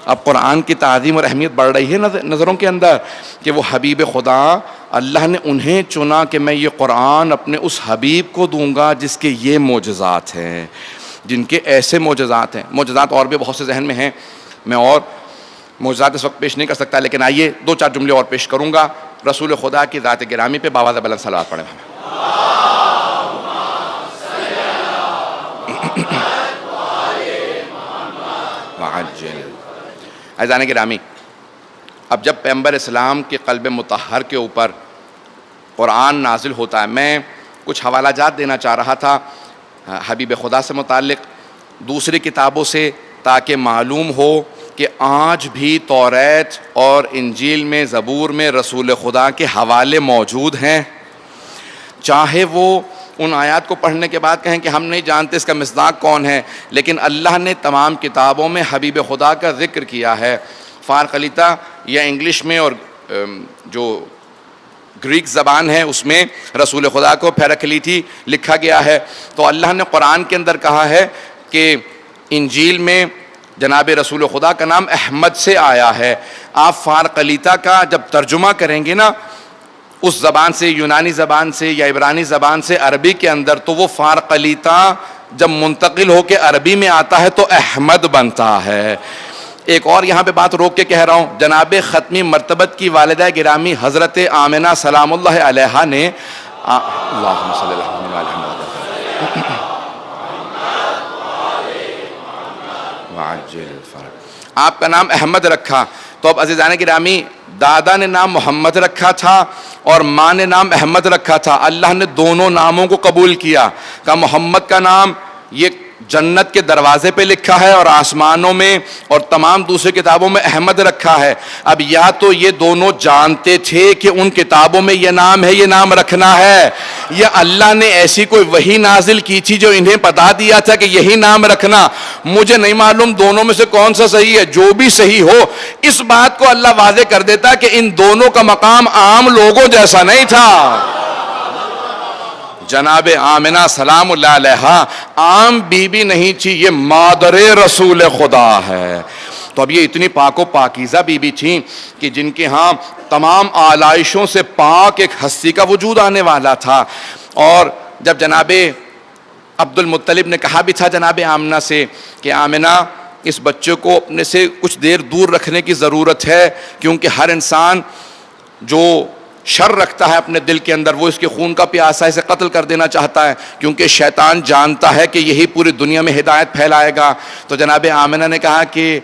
اب قرآن کی تعظیم اور اہمیت بڑھ رہی ہے نظروں کے اندر کہ وہ حبیب خدا، اللہ نے انہیں چنا کہ میں یہ قرآن اپنے اس حبیب کو دوں گا جس کے یہ معجزات ہیں، جن کے ایسے معجزات ہیں۔ معجزات اور بھی بہت سے ذہن میں ہیں، میں اور معجزات اس وقت پیش نہیں کر سکتا، لیکن آئیے دو چار جملے اور پیش کروں گا رسول خدا کی ذات گرامی پہ باواز بلند صلوات پڑھیں۔ عزیزان گرامی، اب جب پیغمبر اسلام کے قلب مطہر کے اوپر قرآن نازل ہوتا ہے، میں کچھ حوالہ جات دینا چاہ رہا تھا حبیب خدا سے متعلق دوسری کتابوں سے، تاکہ معلوم ہو کہ آج بھی توریت اور انجیل میں، زبور میں رسول خدا کے حوالے موجود ہیں، چاہے وہ ان آیات کو پڑھنے کے بعد کہیں کہ ہم نہیں جانتے اس کا مصداق کون ہے، لیکن اللہ نے تمام کتابوں میں حبیب خدا کا ذکر کیا ہے۔ فارقلیتا یا انگلش میں اور جو گریک زبان ہے اس میں رسول خدا کو پیراکلیٹی لکھا گیا ہے۔ تو اللہ نے قرآن کے اندر کہا ہے کہ انجیل میں جناب رسول خدا کا نام احمد سے آیا ہے۔ آپ فارقلیتا کا جب ترجمہ کریں گے نا اس زبان سے، یونانی زبان سے یا عبرانی زبان سے عربی کے اندر، تو وہ فارقلیتا جب منتقل ہو کے عربی میں آتا ہے تو احمد بنتا ہے۔ ایک اور یہاں پہ بات روک کے کہہ رہا ہوں، جناب ختمی مرتبت کی والدہ گرامی حضرت آمنہ سلام اللہ علیہا نے اللہم صلی اللہ علیہ وسلم آپ کا نام احمد رکھا. تو اب عزیزان گرامی دادا نے نام محمد رکھا تھا اور ماں نے نام احمد رکھا تھا. اللہ نے دونوں ناموں کو قبول کیا. کہ محمد کا نام یہ جنت کے دروازے پہ لکھا ہے اور آسمانوں میں اور تمام دوسری کتابوں میں احمد رکھا ہے. اب یا تو یہ دونوں جانتے تھے کہ ان کتابوں میں یہ نام ہے, یہ نام رکھنا ہے, یا اللہ نے ایسی کوئی وحی نازل کی تھی جو انہیں بتا دیا تھا کہ یہی نام رکھنا. مجھے نہیں معلوم دونوں میں سے کون سا صحیح ہے. جو بھی صحیح ہو, اس بات کو اللہ واضح کر دیتا کہ ان دونوں کا مقام عام لوگوں جیسا نہیں تھا. جناب آمنہ سلام اللہ علیہا عام بی بی نہیں تھی, یہ مادر رسول خدا ہے. تو اب یہ اتنی پاک و پاکیزہ بی بی تھیں کہ جن کے ہاں تمام آلائشوں سے پاک ایک ہستی کا وجود آنے والا تھا. اور جب جناب عبد المطلب نے کہا بھی تھا جناب آمنہ سے کہ آمنہ اس بچے کو اپنے سے کچھ دیر دور رکھنے کی ضرورت ہے, کیونکہ ہر انسان جو شر رکھتا ہے اپنے دل کے اندر وہ اس کے خون کا پیاسا اسے قتل کر دینا چاہتا ہے, کیونکہ شیطان جانتا ہے کہ یہی پوری دنیا میں ہدایت پھیلائے گا. تو جناب آمنہ نے کہا کہ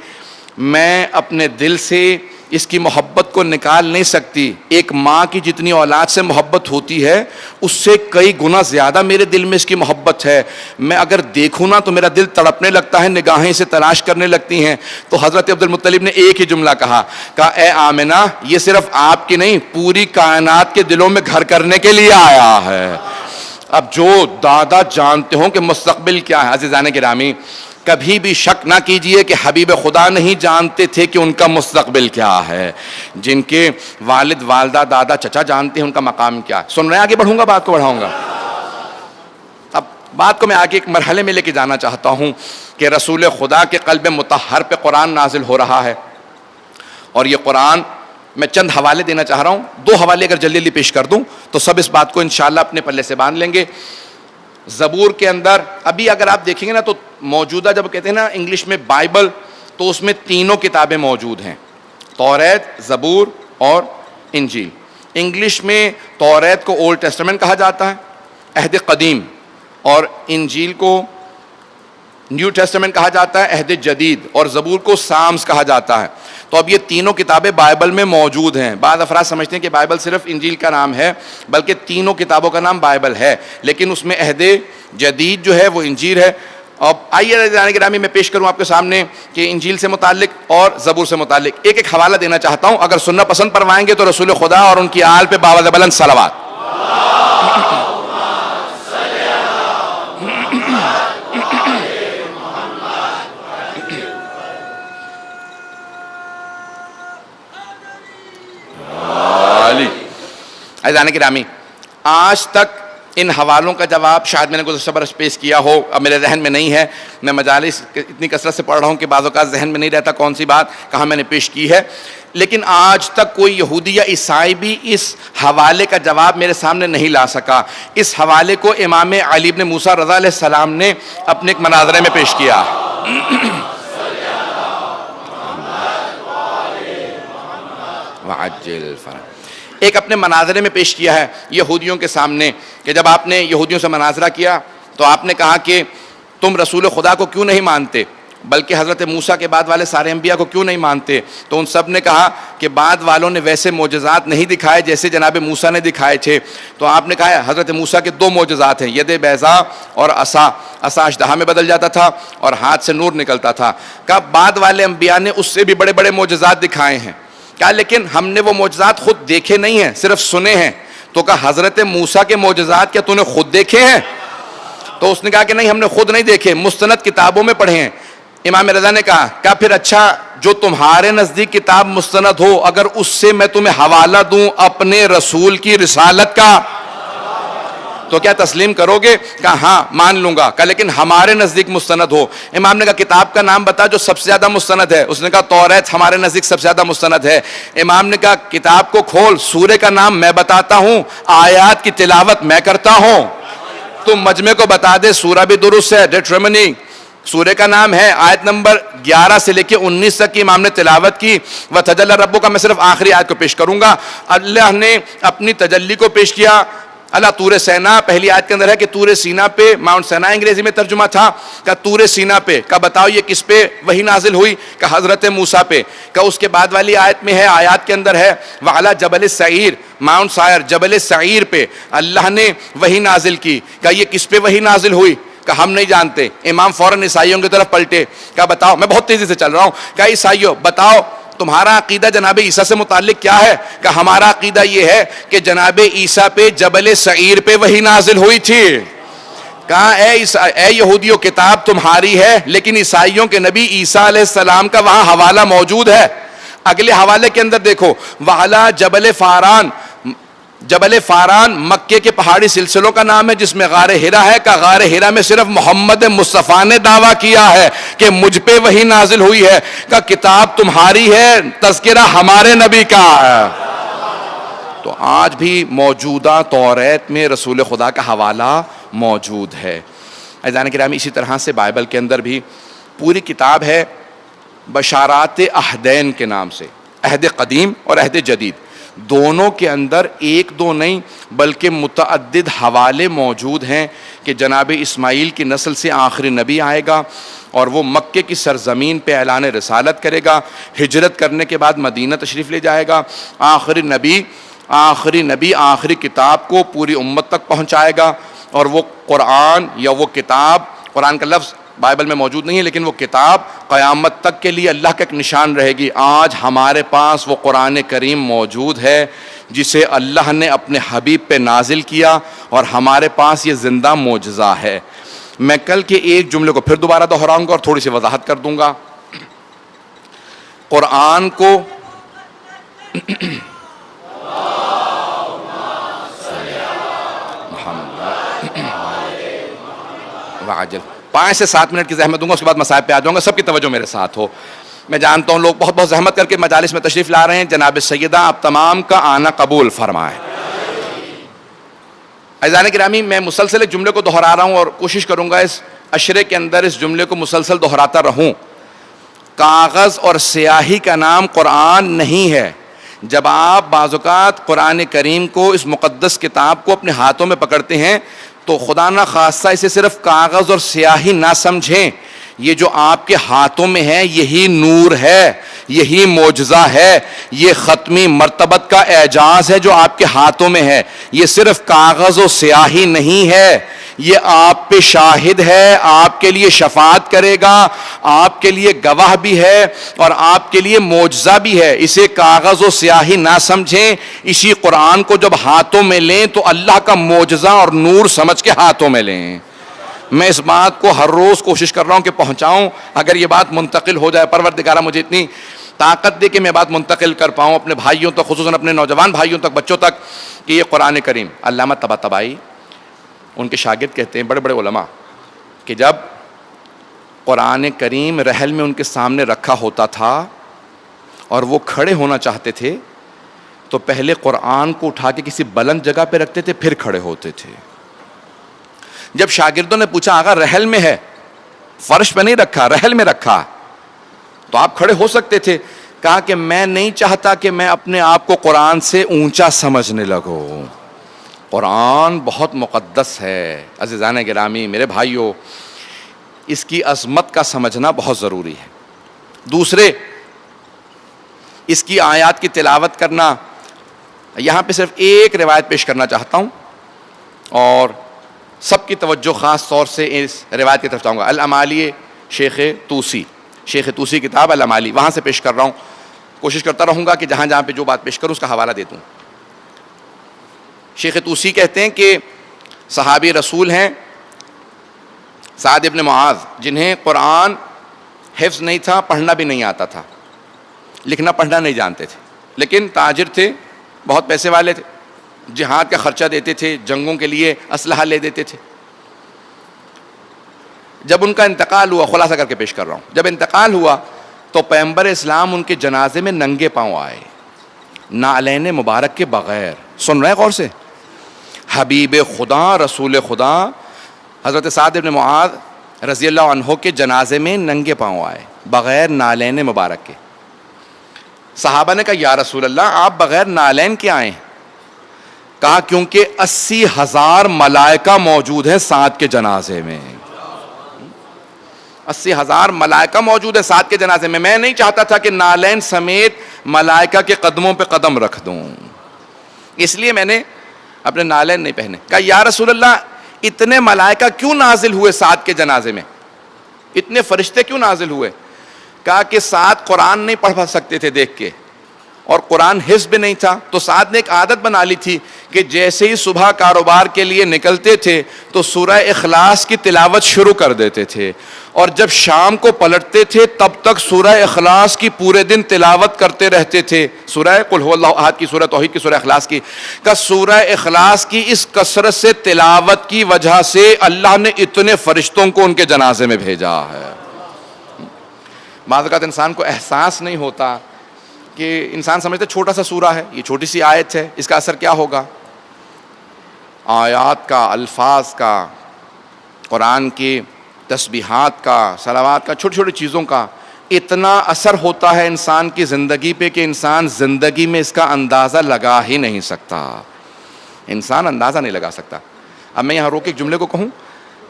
میں اپنے دل سے اس کی محبت کو نکال نہیں سکتی. ایک ماں کی جتنی اولاد سے محبت ہوتی ہے اس سے کئی گنا زیادہ میرے دل میں اس کی محبت ہے. میں اگر دیکھوں نا تو میرا دل تڑپنے لگتا ہے, نگاہیں اسے تلاش کرنے لگتی ہیں. تو حضرت عبد المطلب نے ایک ہی جملہ کہا اے آمنہ یہ صرف آپ کی نہیں پوری کائنات کے دلوں میں گھر کرنے کے لیے آیا ہے. اب جو دادا جانتے ہوں کہ مستقبل کیا ہے, عزیزان گرامی کبھی بھی شک نہ کیجئے کہ حبیب خدا نہیں جانتے تھے کہ ان کا مستقبل کیا ہے. جن کے والد والدہ دادا چچا جانتے ہیں ان کا مقام کیا ہے. سن رہے ہیں, آگے بڑھوں گا, بات کو بڑھاؤں گا. اب بات کو میں آگے ایک مرحلے میں لے کے جانا چاہتا ہوں کہ رسول خدا کے قلب مطہر پہ قرآن نازل ہو رہا ہے. اور یہ قرآن میں چند حوالے دینا چاہ رہا ہوں. 2 حوالے اگر جلدی جلدی پیش کر دوں تو سب اس بات کو انشاءاللہ اپنے پلے سے باندھ لیں گے. زبور کے اندر ابھی اگر آپ دیکھیں گے نا تو موجودہ جب کہتے ہیں نا انگلش میں بائبل, تو اس میں تینوں کتابیں موجود ہیں, توریت, زبور اور انجیل. انگلش میں توریت کو اولڈ ٹیسٹمنٹ کہا جاتا ہے, عہد قدیم, اور انجیل کو نیو ٹیسٹمنٹ کہا جاتا ہے, عہد جدید, اور زبور کو سامس کہا جاتا ہے. تو اب یہ تینوں کتابیں بائبل میں موجود ہیں. بعض افراد سمجھتے ہیں کہ بائبل صرف انجیل کا نام ہے, بلکہ تینوں کتابوں کا نام بائبل ہے, لیکن اس میں عہد جدید جو ہے وہ انجیل ہے. اب آئیے جانے گرامی میں پیش کروں آپ کے سامنے کہ انجیل سے متعلق اور زبور سے متعلق ایک ایک حوالہ دینا چاہتا ہوں. اگر سننا پسند پروائیں گے تو رسول خدا اور ان کی آل پہ باوجہ بلند صلوات. عزیزان گرامی آج تک ان حوالوں کا جواب شاید میں نے گزشتہ برس پیش کیا ہو, اب میرے ذہن میں نہیں ہے. میں مجالس اتنی کثرت سے پڑھ رہا ہوں کہ بعض اوقات ذہن میں نہیں رہتا کون سی بات کہاں میں نے پیش کی ہے. لیکن آج تک کوئی یہودی یا عیسائی بھی اس حوالے کا جواب میرے سامنے نہیں لا سکا. اس حوالے کو امام علی بن موسیٰ رضا علیہ السلام نے اپنے ایک مناظرے میں پیش کیا. ایک اپنے مناظرے میں پیش کیا ہے یہودیوں کے سامنے کہ جب آپ نے یہودیوں سے مناظرہ کیا تو آپ نے کہا کہ تم رسول خدا کو کیوں نہیں مانتے, بلکہ حضرت موسیٰ کے بعد والے سارے انبیاء کو کیوں نہیں مانتے. تو ان سب نے کہا کہ بعد والوں نے ویسے معجزات نہیں دکھائے جیسے جناب موسیٰ نے دکھائے تھے. تو آپ نے کہا حضرت موسیٰ کے 2 معجزات ہیں, ید بیضاء اور عصا اشتہا میں بدل جاتا تھا اور ہاتھ سے نور نکلتا تھا. کہا بعد والے انبیاء نے اس سے بھی بڑے بڑے معجزات دکھائے ہیں. کہا لیکن ہم نے وہ معجزات خود دیکھے نہیں ہیں, صرف سنے ہیں. تو کہا حضرت موسیٰ کے معجزات کیا تو نے خود دیکھے ہیں؟ تو اس نے کہا کہ نہیں ہم نے خود نہیں دیکھے, مستند کتابوں میں پڑھے ہیں. امام رضا نے کہا پھر اچھا جو تمہارے نزدیک کتاب مستند ہو اگر اس سے میں تمہیں حوالہ دوں اپنے رسول کی رسالت کا تو کیا تسلیم کرو گے؟ کہا ہاں مان لوں گا. کہا لیکن ہمارے نزدیک مستند ہو. امام نے کہا کتاب کا نام بتا جو سب سے زیادہ مستند ہے. اس نے کہا توریت ہمارے نزدیک سب سے زیادہ مستند ہے. امام نے کہا کتاب کو کھول, سورے کا نام میں بتاتا ہوں, آیات کی تلاوت میں کرتا ہوں, تم مجمع کو بتا دے. سورہ بھی درست ہے, ڈیٹرمنی سورے کا نام ہے, آیت نمبر 11 سے لے کے 19 تک کی امام نے تلاوت کی. وَتَجَلَّى رَبُّكَ, میں صرف آخری آیت کو پیش کروں گا. اللہ نے اپنی تجلی کو پیش کیا اللہ طور سینا پہلی آیت کے اندر ہے کہ طور سینا پہ، ماؤنٹ سینا انگریزی میں ترجمہ تھا، کہ طور سینا پہ، کہ بتاؤ یہ کس پہ وحی نازل ہوئی، کہ حضرت موسیٰ پہ، کہ اس کے بعد والی آیت میں ہے، آیات کے اندر ہے وعلی جبل السعیر، ماؤنٹ سائر، جبل سعیر پہ اللہ نے وحی نازل کی، کہ یہ کس پہ وحی نازل ہوئی، کہ ہم نہیں جانتے۔ امام فوراً عیسائیوں کی طرف پلٹے، کہ بتاؤ، میں بہت تیزی سے چل رہا ہوں، کہ عیسائیوں بتاؤ تمہارا عقیدہ جناب عیسیٰ سے متعلق کیا ہے؟ کہ ہمارا عقیدہ یہ ہے کہ جناب عیسیٰ پہ جبل سعیر پہ وحی نازل ہوئی تھی۔ کہا اے یہودیوں کتاب تمہاری ہے، لیکن عیسائیوں کے نبی عیسیٰ علیہ السلام کا وہاں حوالہ موجود ہے۔ اگلے حوالے کے اندر دیکھو، وعلی جبل فاران، جبل فاران مکے کے پہاڑی سلسلوں کا نام ہے جس میں غار حرا ہے، کہ غار حرا میں صرف محمد مصطفیٰ نے دعویٰ کیا ہے کہ مجھ پہ وحی نازل ہوئی ہے، کہ کتاب تمہاری ہے، تذکرہ ہمارے نبی کا ہے۔ تو آج بھی موجودہ توریت میں رسول خدا کا حوالہ موجود ہے۔ عزیزان کرام، اسی طرح سے بائبل کے اندر بھی پوری کتاب ہے بشارات عہدین کے نام سے، عہد قدیم اور عہد جدید، دونوں کے اندر ایک دو نہیں بلکہ متعدد حوالے موجود ہیں کہ جناب اسماعیل کی نسل سے آخری نبی آئے گا اور وہ مکے کی سرزمین پہ اعلان رسالت کرے گا، ہجرت کرنے کے بعد مدینہ تشریف لے جائے گا، آخری نبی آخری کتاب کو پوری امت تک پہنچائے گا، اور وہ قرآن یا وہ کتاب، قرآن کا لفظ بائبل میں موجود نہیں ہے لیکن وہ کتاب قیامت تک کے لیے اللہ کا ایک نشان رہے گی۔ آج ہمارے پاس وہ قرآن کریم موجود ہے جسے اللہ نے اپنے حبیب پہ نازل کیا، اور ہمارے پاس یہ زندہ معجزہ ہے۔ میں کل کے ایک جملے کو پھر دوبارہ دہراؤں گا اور تھوڑی سی وضاحت کر دوں گا۔ قرآن کو واجل 5 سے 7 منٹ کی زحمت دوں گا، اس کے بعد مسائل پہ آ جاؤں گا، سب کی توجہ میرے ساتھ ہو۔ میں جانتا ہوں لوگ بہت بہت زحمت کر کے مجالس میں تشریف لا رہے ہیں، جناب سیدہ آپ تمام کا آنا قبول فرمائے۔ عزیزان گرامی، میں مسلسل ایک جملے کو دہرا رہا ہوں اور کوشش کروں گا اس عشرے کے اندر اس جملے کو مسلسل دہراتا رہوں۔ کاغذ اور سیاہی کا نام قرآن نہیں ہے۔ جب آپ بعض اوقات قرآن کریم کو، اس مقدس کتاب کو اپنے ہاتھوں میں پکڑتے ہیں تو خدا نہ خواستہ اسے صرف کاغذ اور سیاہی نہ سمجھیں، یہ جو آپ کے ہاتھوں میں ہے یہی نور ہے، یہی معجزہ ہے، یہ ختمی مرتبت کا اعجاز ہے جو آپ کے ہاتھوں میں ہے۔ یہ صرف کاغذ و سیاہی نہیں ہے، یہ آپ پہ شاہد ہے، آپ کے لیے شفاعت کرے گا، آپ کے لیے گواہ بھی ہے اور آپ کے لیے معجزہ بھی ہے۔ اسے کاغذ و سیاہی نہ سمجھیں، اسی قرآن کو جب ہاتھوں میں لیں تو اللہ کا معجزہ اور نور سمجھ کے ہاتھوں میں لیں۔ میں اس بات کو ہر روز کوشش کر رہا ہوں کہ پہنچاؤں، اگر یہ بات منتقل ہو جائے، پروردگارہ مجھے اتنی طاقت دے کہ میں بات منتقل کر پاؤں اپنے بھائیوں تک، خصوصاً اپنے نوجوان بھائیوں تک، بچوں تک، کہ یہ قرآن کریم۔ علامہ طباطبائی ان کے شاگرد کہتے ہیں، بڑے بڑے علماء، کہ جب قرآن کریم رحل میں ان کے سامنے رکھا ہوتا تھا اور وہ کھڑے ہونا چاہتے تھے تو پہلے قرآن کو اٹھا کے کسی بلند جگہ پہ رکھتے تھے، پھر کھڑے ہوتے تھے۔ جب شاگردوں نے پوچھا آقا رحل میں ہے، فرش پہ نہیں رکھا، رحل میں رکھا، تو آپ کھڑے ہو سکتے تھے۔ کہا کہ میں نہیں چاہتا کہ میں اپنے آپ کو قرآن سے اونچا سمجھنے لگوں، قرآن بہت مقدس ہے۔ عزیزان گرامی، میرے بھائیوں، اس کی عظمت کا سمجھنا بہت ضروری ہے۔ دوسرے، اس کی آیات کی تلاوت کرنا، یہاں پہ صرف ایک روایت پیش کرنا چاہتا ہوں اور سب کی توجہ خاص طور سے اس روایت کی طرف چاہوں گا۔ الامالی شیخ توسی کتاب الامالی، وہاں سے پیش کر رہا ہوں۔ کوشش کرتا رہوں گا کہ جہاں جہاں پہ جو بات پیش کروں اس کا حوالہ دے دوں۔ شیخ توسی کہتے ہیں کہ صحابی رسول ہیں سعد ابن معاذ، جنہیں قرآن حفظ نہیں تھا، پڑھنا بھی نہیں آتا تھا، لکھنا پڑھنا نہیں جانتے تھے، لیکن تاجر تھے، بہت پیسے والے تھے، جہاد کا خرچہ دیتے تھے، جنگوں کے لیے اسلحہ لے دیتے تھے۔ جب ان کا انتقال ہوا، خلاصہ کر کے پیش کر رہا ہوں، جب انتقال ہوا تو پیغمبر اسلام ان کے جنازے میں ننگے پاؤں آئے، نعلین مبارک کے بغیر۔ سن رہے ہیں غور سے؟ حبیب خدا، رسول خدا حضرت سعد بن معاذ رضی اللہ عنہ کے جنازے میں ننگے پاؤں آئے، بغیر نعلین مبارک کے۔ صحابہ نے کہا یا رسول اللہ، آپ بغیر نعلین کے آئے؟ کہا کیونکہ 80,000 ملائکہ موجود ہیں سعد کے جنازے میں. 80,000 ملائکہ موجود ہے سعد کے جنازے میں. میں نہیں چاہتا تھا کہ نالین سمیت ملائکہ کے قدموں پہ قدم رکھ دوں, اس لیے میں نے اپنے نالین نہیں پہنے. کہا یا رسول اللہ اتنے ملائکہ کیوں نازل ہوئے سعد کے جنازے میں, اتنے فرشتے کیوں نازل ہوئے؟ کہا کہ سعد قرآن نہیں پڑھ سکتے تھے دیکھ کے, اور قرآن حفظ بھی نہیں تھا, تو سعد نے ایک عادت بنا لی تھی کہ جیسے ہی صبح کاروبار کے لیے نکلتے تھے تو سورہ اخلاص کی تلاوت شروع کر دیتے تھے, اور جب شام کو پلٹتے تھے تب تک سورہ اخلاص کی پورے دن تلاوت کرتے رہتے تھے, سورہ قل هو اللہ احد کی, سورہ توحید کی, سورہ اخلاص کی. کہ سورہ اخلاص کی اس کثرت سے تلاوت کی وجہ سے اللہ نے اتنے فرشتوں کو ان کے جنازے میں بھیجا ہے. بعض اوقات انسان کو احساس نہیں ہوتا کہ انسان سمجھتے چھوٹا سا سورہ ہے, یہ چھوٹی سی آیت ہے, اس کا اثر کیا ہوگا. آیات کا, الفاظ کا, قرآن کی تسبیحات کا, صلوات کا, چھوٹی چھوٹی چیزوں کا اتنا اثر ہوتا ہے انسان کی زندگی پہ کہ انسان زندگی میں اس کا اندازہ لگا ہی نہیں سکتا, انسان اندازہ نہیں لگا سکتا. اب میں یہاں روک ایک جملے کو کہوں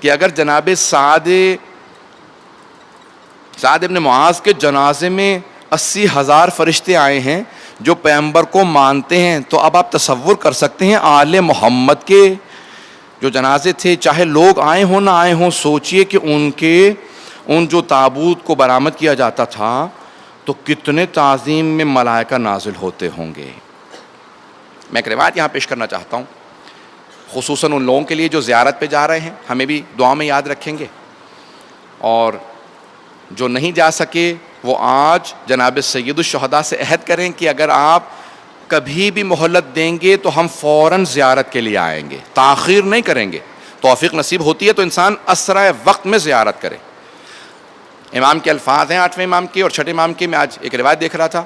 کہ اگر جناب سعد ابن معاذ کے جنازے میں 80,000 فرشتے آئے ہیں جو پیغمبر کو مانتے ہیں, تو اب آپ تصور کر سکتے ہیں آل محمد کے جو جنازے تھے, چاہے لوگ آئے ہوں نہ آئے ہوں, سوچئے کہ ان جو تابوت کو برآمد کیا جاتا تھا تو کتنے تعظیم میں ملائکہ نازل ہوتے ہوں گے. میں ایک روایت یہاں پیش کرنا چاہتا ہوں, خصوصاً ان لوگوں کے لیے جو زیارت پہ جا رہے ہیں, ہمیں بھی دعا میں یاد رکھیں گے, اور جو نہیں جا سکے وہ آج جناب سید الشہداء سے عہد کریں کہ اگر آپ کبھی بھی مہلت دیں گے تو ہم فوراً زیارت کے لیے آئیں گے, تاخیر نہیں کریں گے. توفیق نصیب ہوتی ہے تو انسان اسرع وقت میں زیارت کرے. امام کے الفاظ ہیں 8ویں امام کے اور 6 امام کے. میں آج ایک روایت دیکھ رہا تھا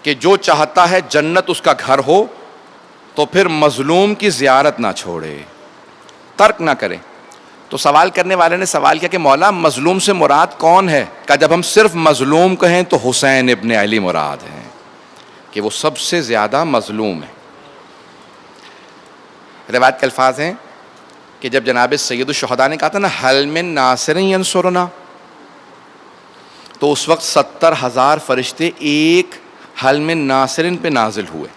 کہ جو چاہتا ہے جنت اس کا گھر ہو تو پھر مظلوم کی زیارت نہ چھوڑے, ترک نہ کرے. تو سوال کرنے والے نے سوال کیا کہ مولا مظلوم سے مراد کون ہے؟ کہ جب ہم صرف مظلوم کہیں تو حسین ابن علی مراد ہیں, کہ وہ سب سے زیادہ مظلوم ہے. روایت کے الفاظ ہیں کہ جب جناب سید الشہداء نے کہا تھا نا حل من ناصر ینصرنا, تو اس وقت 70,000 فرشتے ایک حل من ناصرن پہ نازل ہوئے.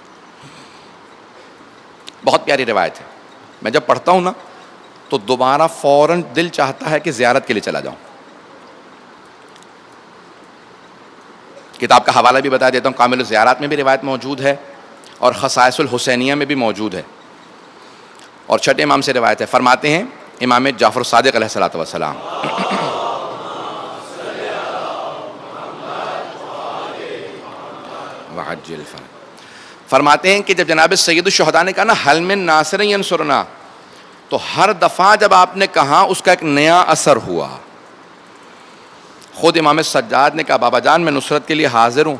بہت پیاری روایت ہے. میں جب پڑھتا ہوں نا تو دوبارہ فوراً دل چاہتا ہے کہ زیارت کے لیے چلا جاؤں. کتاب کا حوالہ بھی بتا دیتا ہوں, کامل الزیارات میں بھی روایت موجود ہے اور خصائص الحسینیہ میں بھی موجود ہے, اور 6 امام سے روایت ہے. فرماتے ہیں امام جعفر الصادق علیہ الصلوۃ والسلام, فرماتے ہیں کہ جب جناب سید الشہداء نے کہا نا حل من ناصر ینصرنا, تو ہر دفعہ جب آپ نے کہا اس کا ایک نیا اثر ہوا. خود امام سجاد نے کہا بابا جان میں نصرت کے لیے حاضر ہوں,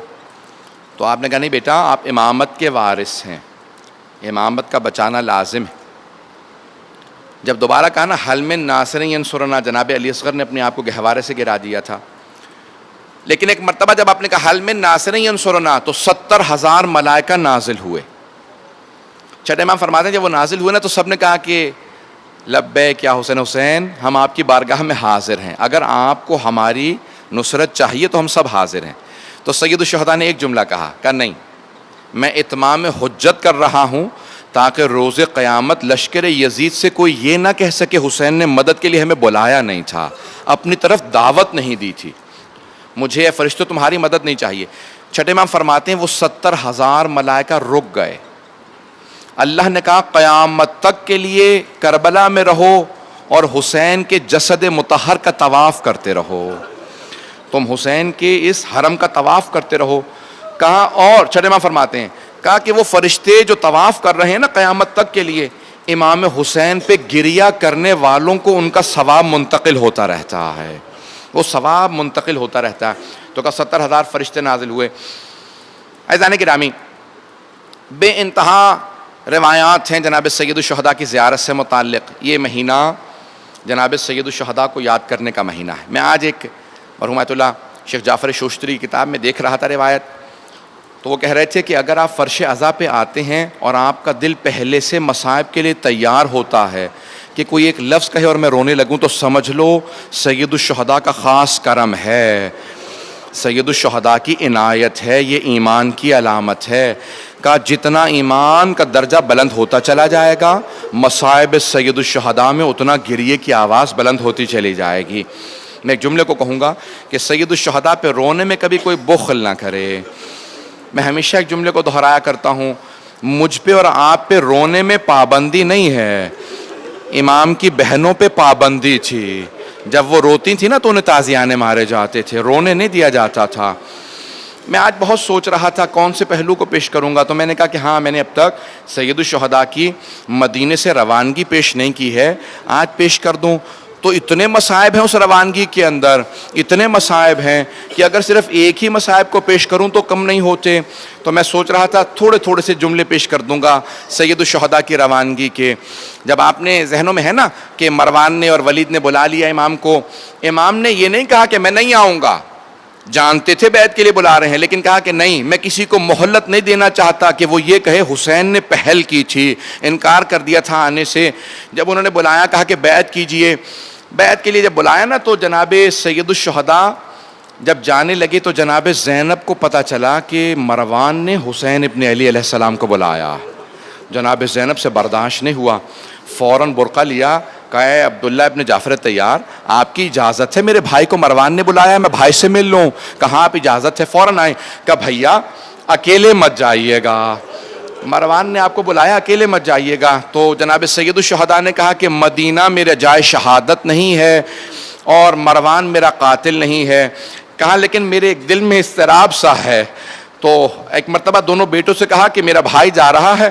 تو آپ نے کہا نہیں بیٹا آپ امامت کے وارث ہیں, امامت کا بچانا لازم ہے. جب دوبارہ کہا نا حل من ناصر ینصرنا, جناب علی اصغر نے اپنے آپ کو گہوارے سے گرا دیا تھا. لیکن ایک مرتبہ جب آپ نے کہا حل من ناصر ینصرنا تو 70,000 ملائکہ نازل ہوئے. 6 امام فرماتے ہیں جب وہ نازل ہوئے نا تو سب نے کہا کہ لبیک یا حسین حسین, ہم آپ کی بارگاہ میں حاضر ہیں, اگر آپ کو ہماری نصرت چاہیے تو ہم سب حاضر ہیں. تو سید الشہداء نے ایک جملہ کہا نہیں, میں اتمام حجت کر رہا ہوں تاکہ روز قیامت لشکر یزید سے کوئی یہ نہ کہہ سکے حسین نے مدد کے لیے ہمیں بلایا نہیں تھا, اپنی طرف دعوت نہیں دی تھی, مجھے اے فرشتوں تمہاری مدد نہیں چاہیے. 6 امام فرماتے ہیں وہ 70,000 ملائکہ رک گئے. اللہ نے کہا قیامت تک کے لیے کربلا میں رہو اور حسین کے جسد مطہر کا طواف کرتے رہو, تم حسین کے اس حرم کا طواف کرتے رہو. کہا اور 6 امام فرماتے ہیں کہا کہ وہ فرشتے جو طواف کر رہے ہیں نا قیامت تک کے لیے, امام حسین پہ گریہ کرنے والوں کو ان کا ثواب منتقل ہوتا رہتا ہے, وہ ثواب منتقل ہوتا رہتا ہے. تو کہا 70,000 فرشتے نازل ہوئے. عزیزان گرامی, بے انتہا روایات ہیں جناب سید الشہداء کی زیارت سے متعلق. یہ مہینہ جناب سید الشہداء کو یاد کرنے کا مہینہ ہے. میں آج ایک مرحوم آیت اللہ شیخ جعفر شوشتری کی کتاب میں دیکھ رہا تھا روایت, تو وہ کہہ رہے تھے کہ اگر آپ فرش عزا پہ آتے ہیں اور آپ کا دل پہلے سے مصائب کے لیے تیار ہوتا ہے کہ کوئی ایک لفظ کہے اور میں رونے لگوں، تو سمجھ لو سید الشہداء کا خاص کرم ہے، سید الشہداء کی عنایت ہے، یہ ایمان کی علامت ہے کہ جتنا ایمان کا درجہ بلند ہوتا چلا جائے گا، مصائب سید الشہداء میں اتنا گریے کی آواز بلند ہوتی چلی جائے گی۔ میں ایک جملے کو کہوں گا کہ سید الشہداء پہ رونے میں کبھی کوئی بخل نہ کرے۔ میں ہمیشہ ایک جملے کو دہرایا کرتا ہوں، مجھ پہ اور آپ پہ رونے میں پابندی نہیں ہے، امام کی بہنوں پہ پابندی تھی۔ جب وہ روتی تھی نا تو انہیں تازیانے مارے جاتے تھے، رونے نہیں دیا جاتا تھا۔ میں آج بہت سوچ رہا تھا کون سے پہلو کو پیش کروں گا، تو میں نے کہا کہ ہاں، میں نے اب تک سید الشہداء کی مدینے سے روانگی پیش نہیں کی ہے، آج پیش کر دوں۔ تو اتنے مصائب ہیں اس روانگی کے اندر، اتنے مصائب ہیں کہ اگر صرف ایک ہی مصائب کو پیش کروں تو کم نہیں ہوتے۔ تو میں سوچ رہا تھا تھوڑے تھوڑے سے جملے پیش کر دوں گا سید الشہداء کی روانگی کے۔ جب آپ نے ذہنوں میں ہے نا کہ مروان نے اور ولید نے بلا لیا امام کو، امام نے یہ نہیں کہا کہ میں نہیں آؤں گا، جانتے تھے بیعت کے لیے بلا رہے ہیں، لیکن کہا کہ نہیں، میں کسی کو مہلت نہیں دینا چاہتا کہ وہ یہ کہے حسین نے پہل کی تھی، انکار کر دیا تھا آنے سے۔ جب انہوں نے بلایا، کہا کہ بیعت کیجئے، بیعت کے لیے جب بلایا نا، تو جناب سید الشہداء جب جانے لگے تو جناب زینب کو پتہ چلا کہ مروان نے حسین ابن علی علیہ السلام کو بلایا۔ جناب زینب سے برداشت نہیں ہوا، فوراً برقع لیا، کہا اے عبداللہ ابن جعفر طیار، آپ کی اجازت ہے میرے بھائی کو مروان نے بلایا، میں بھائی سے مل لوں؟ کہا آپ اجازت ہے، فوراً آئے۔ کہا بھیا اکیلے مت جائیے گا، مروان نے آپ کو بلایا، اکیلے مت جائیے گا۔ تو جناب سید الشہداء نے کہا کہ مدینہ میرا جائے شہادت نہیں ہے اور مروان میرا قاتل نہیں ہے۔ کہا لیکن میرے ایک دل میں اضطراب سا ہے۔ تو ایک مرتبہ دونوں بیٹوں سے کہا کہ میرا بھائی جا رہا ہے،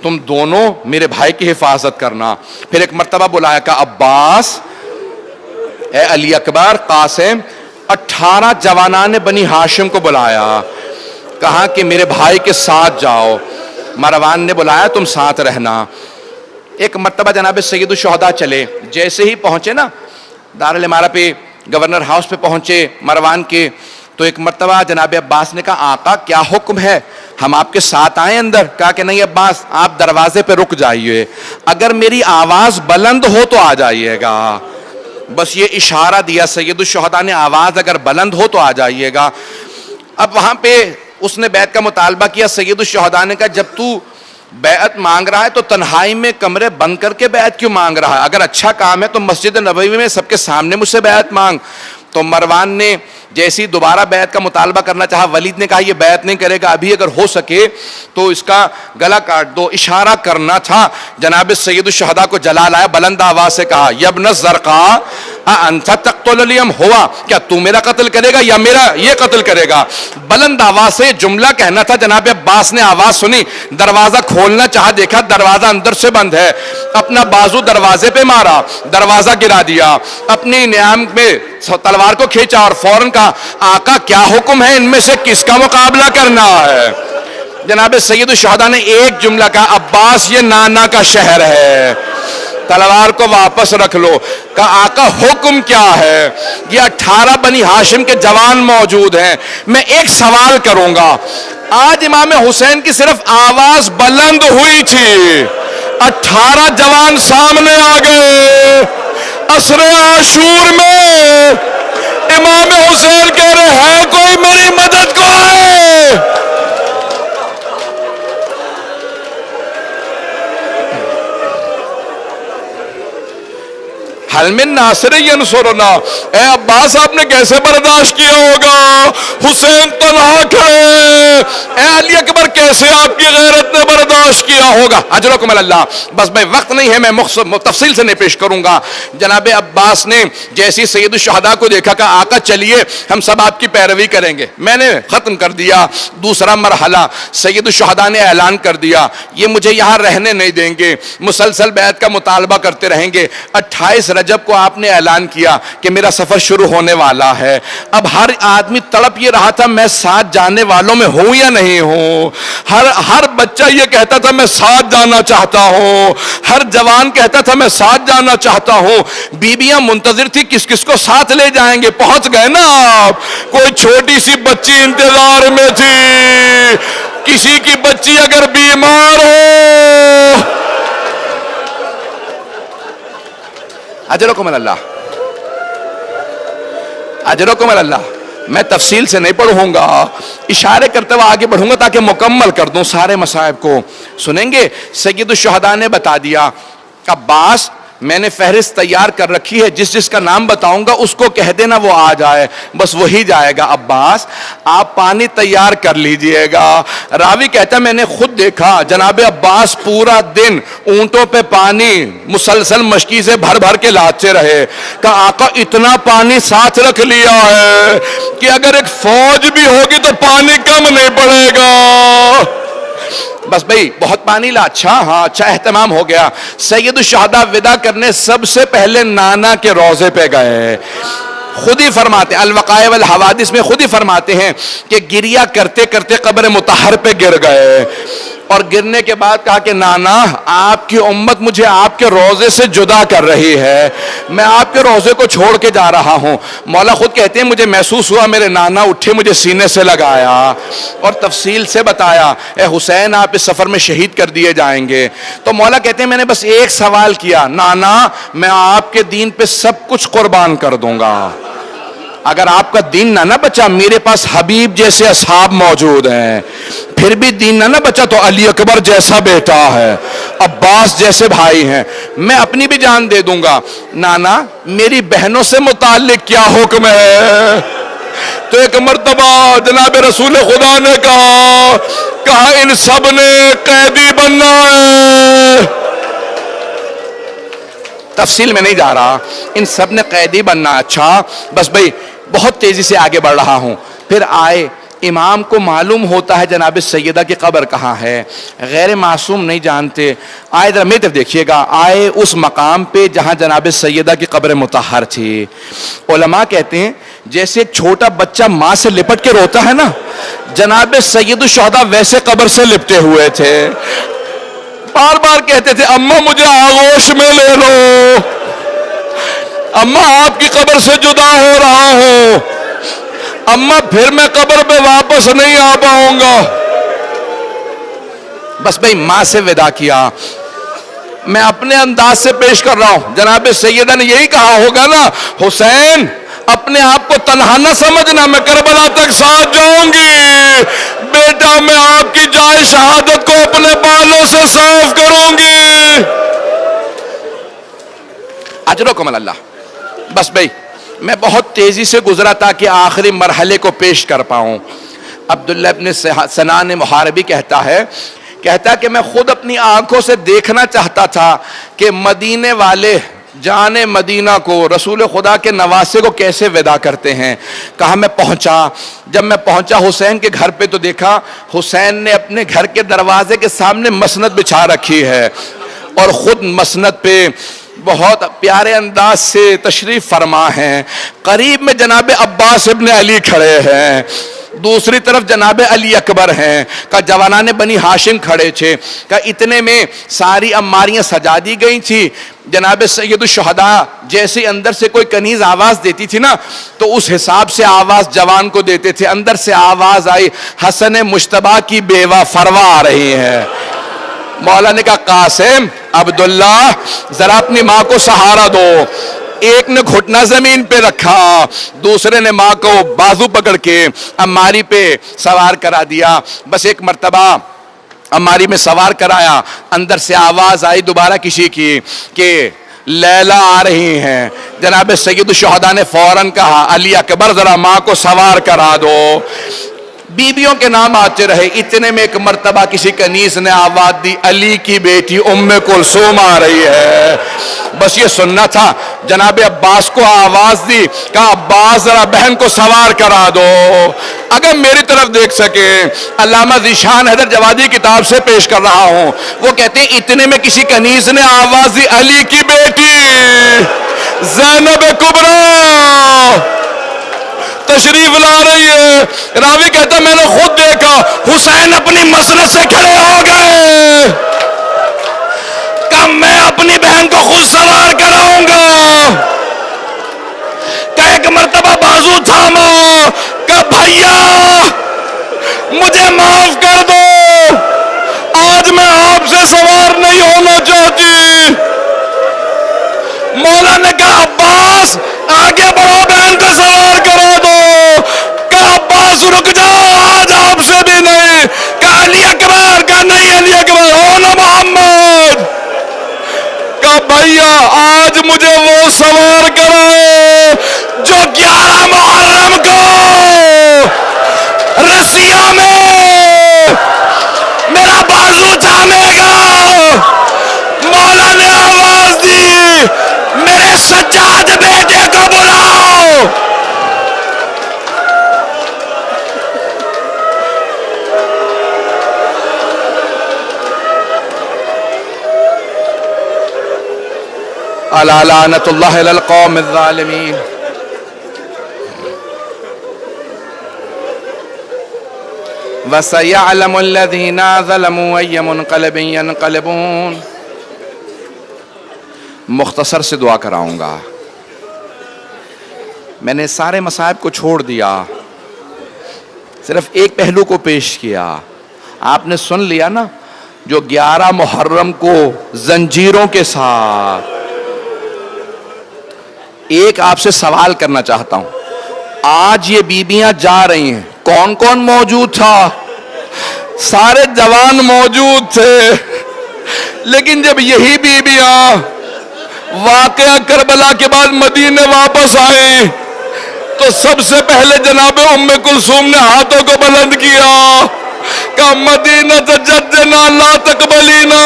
تم دونوں میرے بھائی کی حفاظت کرنا۔ پھر ایک مرتبہ بلایا، کہا عباس، اے علی اکبر، قاسم، 18 جوانان بنی ہاشم کو بلایا، کہا کہ میرے بھائی کے ساتھ جاؤ۔ مروان نے بلایا، تم ساتھ رہنا۔ ایک مرتبہ جناب سید الشہداء چلے، جیسے ہی پہنچے نا دارالامارہ پہ، گورنر ہاؤس پہ پہنچے مروان کے، تو ایک مرتبہ جناب عباس نے کہا آقا کیا حکم ہے، ہم آپ کے ساتھ آئیں اندر؟ کہا کہ نہیں عباس، آپ دروازے پہ رک جائیے، اگر میری آواز بلند ہو تو آ جائیے گا۔ بس یہ اشارہ دیا سید الشہداء نے، آواز اگر بلند ہو تو آ جائیے گا۔ اب وہاں پہ اس نے بیعت کا مطالبہ کیا، سید الشہداء نے کہا جب تو بیعت مانگ رہا ہے تو تنہائی میں کمرے بند کر کے بیعت کیوں مانگ رہا ہے؟ اگر اچھا کام ہے تو مسجد نبوی میں سب کے سامنے مجھ سے بیعت مانگ۔ تو مروان نے جیسی دوبارہ بیعت کا مطالبہ کرنا چاہا، ولید نے کہا یہ بیعت نہیں کرے گا، ابھی اگر ہو سکے تو اس کا گلا کاٹ دو۔ اشارہ کرنا تھا، جناب سید الشہداء کو جلال آیا، بلند آواز سے کہا یبن الزرقاء انت تقتل الیم، ہوا کیا تو میرا قتل کرے گا یا میرا یہ قتل کرے گا؟ بلند آواز سے جملہ کہنا تھا۔ جناب عباس نے آواز سنی، دروازہ کھولنا چاہا، دیکھا دروازہ اندر سے بند ہے، اپنا بازو دروازے پہ مارا، دروازہ گرا دیا، اپنی نیام میں تلوار کو کھینچا اور فوراً کہا آقا کیا حکم ہے، ان میں سے کس کا مقابلہ کرنا ہے؟ جناب سید الشہداء نے ایک جملہ کہا عباس یہ نانا کا شہر ہے، تلوار کو واپس رکھ لو۔ کہا آقا حکم کیا ہے؟ یہ 18 بنی ہاشم کے جوان موجود ہیں، میں ایک سوال کروں گا، آج امام حسین کی صرف آواز بلند ہوئی تھی، 18 جوان سامنے آ گئے، عصر عاشور میں امام حسین کہہ رہے ہیں کوئی میری مدد کو آئے۔ حل من ناصر ینصرنا، اے عباس آپ نے کیسے برداشت کیا ہوگا؟ حسین تنہا کھڑے، اے علی اکبر کیسے آپ کی غیرت نے برداشت کیا ہوگا؟ اجرکم اللہ۔ بس میں وقت نہیں ہے، میں تفصیل سے نہیں پیش کروں گا۔ جناب عباس نے جیسی سید الشہداء کو دیکھا کہ آقا چلیے ہم سب آپ کی پیروی کریں گے، میں نے ختم کر دیا۔ دوسرا مرحلہ سید الشہداء نے اعلان کر دیا یہ مجھے یہاں رہنے نہیں دیں گے، مسلسل بیعت کا مطالبہ کرتے رہیں گے۔ 28 رجب کو آپ نے اعلان کیا کہ میرا سفر شروع ہونے والا ہے۔ اب ہر آدمی تڑپ یہ رہا تھا میں ساتھ جانے والوں میں ہوں یا نہیں ہوں، ہر بچہ یہ کہتا تھا میں ساتھ جانا چاہتا ہوں. ہر جوان کہتا تھا میں ساتھ جانا چاہتا ہوں. بیویاں منتظر تھی کس کس کو ساتھ لے جائیں گے. پہنچ گئے نا آپ. کوئی چھوٹی سی بچی انتظار میں تھی. کسی کی بچی اگر بیمار ہو اجرکم اللہ، اجرکم اللہ. میں تفصیل سے نہیں پڑھوں گا، اشارے کرتے ہوئے آگے بڑھوں گا تاکہ مکمل کر دوں سارے مصائب کو. سنیں گے سید الشہداء نے بتا دیا. عباس میں نے فہرست تیار کر رکھی ہے، جس جس کا نام بتاؤں گا اس کو کہہ دینا وہ آ جائے، بس وہی جائے گا. عباس آپ پانی تیار کر لیجئے گا. راوی کہتا ہے میں نے خود دیکھا جناب عباس پورا دن اونٹوں پہ پانی مسلسل مشکی سے بھر بھر کے لاتے رہے. کہا آقا اتنا پانی ساتھ رکھ لیا ہے کہ اگر ایک فوج بھی ہوگی تو پانی کم نہیں پڑے گا. بس بھئی بہت پانی لا. اچھا ہاں اچھا اہتمام ہو گیا. سید الشہداء ودا کرنے سب سے پہلے نانا کے روضے پہ گئے. خود ہی فرماتے ہیں الوقائع والحوادث میں، خود ہی فرماتے ہیں کہ گریا کرتے کرتے قبر مطہر پہ گر گئے. اور گرنے کے بعد کہا کہ نانا آپ کی امت مجھے آپ کے روضے سے جدا کر رہی ہے، میں آپ کے روضے کو چھوڑ کے جا رہا ہوں. مولا خود کہتے ہیں مجھے محسوس ہوا میرے نانا اٹھے مجھے سینے سے لگایا اور تفصیل سے بتایا اے حسین آپ اس سفر میں شہید کر دیے جائیں گے. تو مولا کہتے ہیں میں نے بس ایک سوال کیا، نانا میں آپ کے دین پہ سب کچھ قربان کر دوں گا. اگر آپ کا دین نہ بچا میرے پاس حبیب جیسے اصحاب موجود ہیں، پھر بھی دین نہ بچا تو علی اکبر جیسا بیٹا ہے، عباس جیسے بھائی ہیں، میں اپنی بھی جان دے دوں گا. نانا میری بہنوں سے متعلق کیا حکم ہے؟ تو ایک مرتبہ جناب رسول خدا نے کہا ان سب نے قیدی بننا ہے. تفصیل میں نہیں جا رہا، ان سب نے قیدی بننا. اچھا بس بھئی بہت تیزی سے آگے بڑھ رہا ہوں. پھر آئے امام کو معلوم ہوتا ہے جناب سیدہ کی قبر کہاں ہے، غیر معصوم نہیں جانتے. آئے ذرا میری طرف دیکھیے گا، آئے اس مقام پہ جہاں جناب سیدہ کی قبر مطہر تھی. علماء کہتے ہیں جیسے ایک چھوٹا بچہ ماں سے لپٹ کے روتا ہے نا، جناب سید الشہداء ویسے قبر سے لپٹے ہوئے تھے. بار بار کہتے تھے اماں مجھے آغوش میں لے لو، اماں آپ کی قبر سے جدا ہو رہا ہوں، اماں پھر میں قبر پہ واپس نہیں آ پاؤں گا. بس بھئی ماں سے ودا کیا. میں اپنے انداز سے پیش کر رہا ہوں، جناب سیدہ نے یہی کہا ہوگا نا حسین اپنے آپ کو تنہا نہ سمجھنا، میں کربلا تک ساتھ جاؤں گی. بیٹا میں آپ کی جائے شہادت کو اپنے بالوں سے صاف کروں گی. اجرکم اللہ. بس بھئی میں بہت تیزی سے گزرا تاکہ آخری مرحلے کو پیش کر پاؤں. عبداللہ ابن سنان محاربی کہتا ہے کہ میں خود اپنی آنکھوں سے دیکھنا چاہتا تھا کہ مدینے والے جان مدینہ کو رسول خدا کے نواسے کو کیسے ودا کرتے ہیں. کہا میں پہنچا. جب میں پہنچا حسین کے گھر پہ تو دیکھا حسین نے اپنے گھر کے دروازے کے سامنے مسند بچھا رکھی ہے اور خود مسند پہ بہت پیارے انداز سے تشریف فرما ہیں. قریب میں جناب عباس ابن علی کھڑے ہیں، دوسری طرف جناب علی اکبر ہیں. کہ جوانان بنی ہاشم کھڑے تھے. کہ اتنے میں ساری عماریاں سجا دی گئی تھی. جناب سید الشہداء جیسے اندر سے کوئی کنیز آواز دیتی تھی نا تو اس حساب سے آواز جوان کو دیتے تھے. اندر سے آواز آئی حسن مجتبیٰ کی بیوہ فروا آ رہی ہے. مولا نے کہا قاسم عبداللہ ذرا اپنی ماں کو سہارا دو. ایک نے گھٹنا زمین پہ رکھا، دوسرے نے ماں کو بازو پکڑ کے عماری پہ سوار کرا دیا. بس ایک مرتبہ عماری میں سوار کرایا، اندر سے آواز آئی دوبارہ کسی کی کہ لیلا آ رہی ہیں. جناب سید الشہداء نے فوراً کہا علی اکبر ذرا ماں کو سوار کرا دو. بیویوں کے نام آتے رہے. اتنے میں ایک مرتبہ کسی کنیز نے آواز دی علی کی بیٹی ام کلثوم آ رہی ہے. بس یہ سننا تھا. جناب عباس کو آواز دی، کہا عباس ذرا بہن کو سوار کرا دو. اگر میری طرف دیکھ سکے، علامہ ذیشان حیدر جوادی کتاب سے پیش کر رہا ہوں، وہ کہتے ہیں اتنے میں کسی کنیز نے آواز دی علی کی بیٹی زینب کبریٰ تشریف لا رہی ہے. راوی کہتا میں نے خود دیکھا حسین اپنی مسند سے کھڑے ہو گئے. کہ بھیا مجھے معاف کر دو، آج میں آپ سے سوار نہیں ہونا چاہتی۔ مولا نے کہا عباس آگے بڑھو، بہن کو سوار کرا دو۔ کہا عباس رک جاؤ، آج آپ سے بھی نہیں۔ کہا علی اکبر، کہا نہیں علی اکبر، ہونا محمد۔ کہا بھیا آج مجھے وہ سوار کرائے جو 11 محرم کو رسیوں میں میرا بازو تھامے گا۔ مولا نے آواز دی میرے سجاد بیٹے کو بلاؤ۔ الا لعنت اللہ علی القوم الظالمین۔ وَسَيَعْلَمُ الَّذِينَ ظَلَمُوا أَيَّ مُنْقَلَبٍ يَنْقَلِبُونَ۔ مختصر سے دعا کراؤں گا، میں نے سارے مصائب کو چھوڑ دیا، صرف ایک پہلو کو پیش کیا۔ آپ نے سن لیا نا، جو 11 محرم کو زنجیروں کے ساتھ۔ ایک آپ سے سوال کرنا چاہتا ہوں، آج یہ بیبیاں جا رہی ہیں، کون کون موجود تھا؟ سارے جوان موجود تھے، لیکن جب یہی بیبیاں واقعہ کربلا کے بعد مدینے واپس آئیں تو سب سے پہلے جناب ام کلثوم نے ہاتھوں کو بلند کیا کہ مدینہ جدنا لا تقبلینا،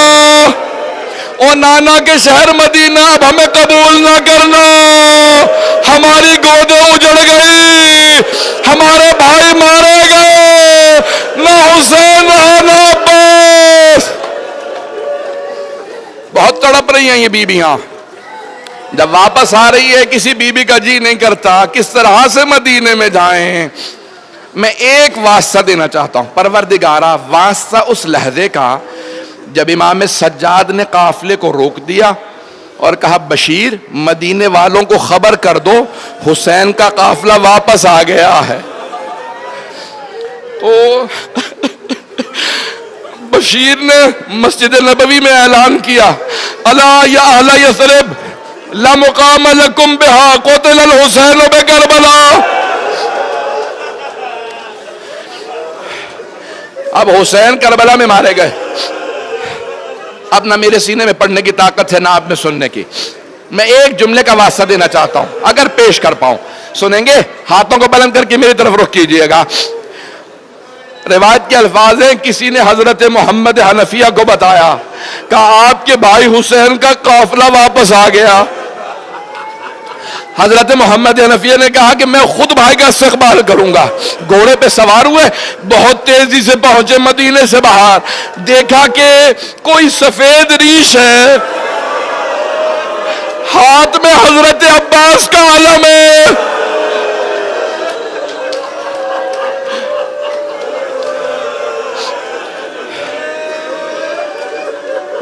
او نانا کے شہر مدینہ اب ہمیں قبول نہ کرنا، ہماری گودیں اجڑ گئی، ہمارے بھائی مارے گئے، نہ حسین نہ عباس۔ بہت تڑپ رہی ہیں یہ بیبیاں، جب واپس آ رہی ہے کسی بیوی کا جی نہیں کرتا کس طرح سے مدینے میں جائیں۔ میں ایک واسطہ دینا چاہتا ہوں پروردگارہ، واسطہ اس لحظے کا جب امام سجاد نے قافلے کو روک دیا اور کہا بشیر مدینے والوں کو خبر کر دو حسین کا قافلہ واپس آ گیا ہے۔ تو بشیر نے مسجد نبوی میں اعلان کیا، الا یا اہل یثرب لا مقام لکم بہا قتل الحسین بکربلا۔ اب حسین کربلا میں مارے گئے، اب نہ میرے سینے میں پڑھنے کی طاقت ہے نہ آپ میں سننے کی۔ میں ایک جملے کا واسطہ دینا چاہتا ہوں، اگر پیش کر پاؤں، سنیں گے؟ ہاتھوں کو بلند کر کے میری طرف رخ کیجئے گا۔ روایت کے الفاظ ہیں، کسی نے حضرت محمد حنفیہ کو بتایا کہ آپ کے بھائی حسین کا قافلہ واپس آ گیا۔ حضرت محمد حنفیہ نے کہا کہ میں خود بھائی کا استقبال کروں گا۔ گھوڑے پہ سوار ہوئے، بہت تیزی سے پہنچے مدینے سے باہر، دیکھا کہ کوئی سفید ریش ہے، ہاتھ میں حضرت عباس کا علم ہے۔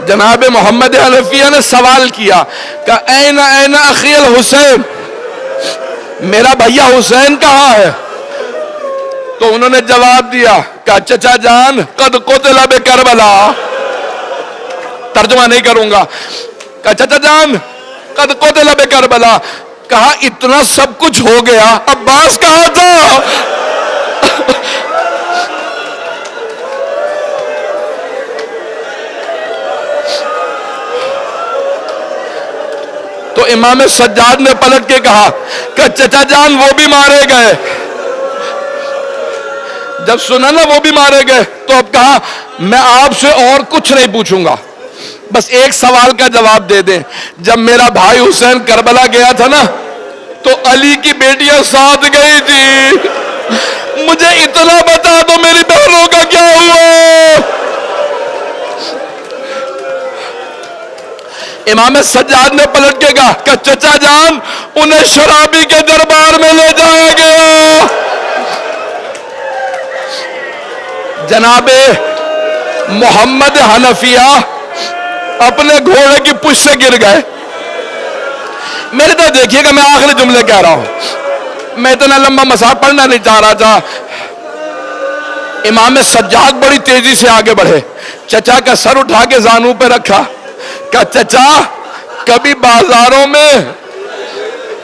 جناب محمد حنفیہ نے سوال کیا کہ این این اخی الحسین، میرا بھیا حسین کہاں ہے؟ تو انہوں نے جواب دیا کہ چچا جان قد قتل بکربلا۔ ترجمہ نہیں کروں گا، کہ چچا جان قد قتل بکربلا۔ کہا اتنا سب کچھ ہو گیا، عباس کہاں تھا؟ تو امام سجاد نے پلٹ کے کہا کہ چچا جان وہ بھی مارے گئے۔ جب سنا نا وہ بھی مارے گئے تو اب کہا میں آپ سے اور کچھ نہیں پوچھوں گا، بس ایک سوال کا جواب دے دیں۔ جب میرا بھائی حسین کربلا گیا تھا نا تو علی کی بیٹیاں ساتھ گئی تھی، مجھے اتنا بتا دو میری بہنوں کا کیا ہوا؟ امام سجاد نے پلٹ کے کہا کہ چچا جان انہیں شرابی کے دربار میں لے جایا گیا۔ جناب محمد حنفیہ اپنے گھوڑے کی پشت سے گر گئے۔ میرے تو دیکھیے کہ میں آخری جملے کہہ رہا ہوں، میں اتنا لمبا مسئلہ پڑھنا نہیں چاہ رہا تھا. امام سجاد بڑی تیزی سے آگے بڑھے, چچا کا سر اٹھا کے زانوں پہ رکھا, کہا چچا کبھی بازاروں میں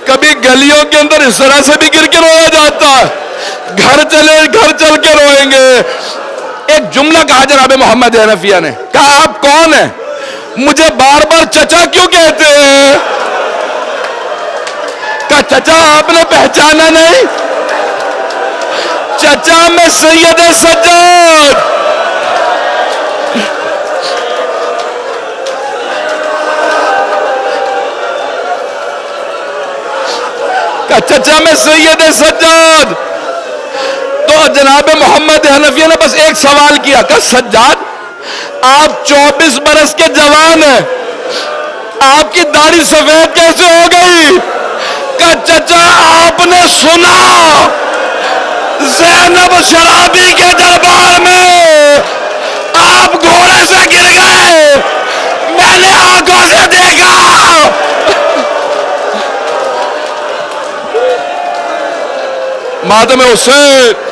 کبھی گلیوں کے اندر اس طرح سے بھی گر کے رویا جاتا ہے, گھر چل کے روئیں گے. ایک جملہ کہا جناب محمد حنفیہ نے, کہا آپ کون ہیں, مجھے بار بار چچا کیوں کہتے ہیں؟ کہا چچا آپ نے پہچانا نہیں, چچا میں سید سجاد. کہا چچا میں سید سجاد. تو جناب محمد حنفیہ نے بس ایک سوال کیا, کہا سجاد آپ 24 برس کے جوان ہیں, آپ کی داڑھی سفید کیسے ہو گئی؟ کہا چچا آپ نے سنا زینب شرابی کے دربار میں آپ گھوڑے سے گر گئے, میں نے آنکھوں سے دیکھا. ماتم حسین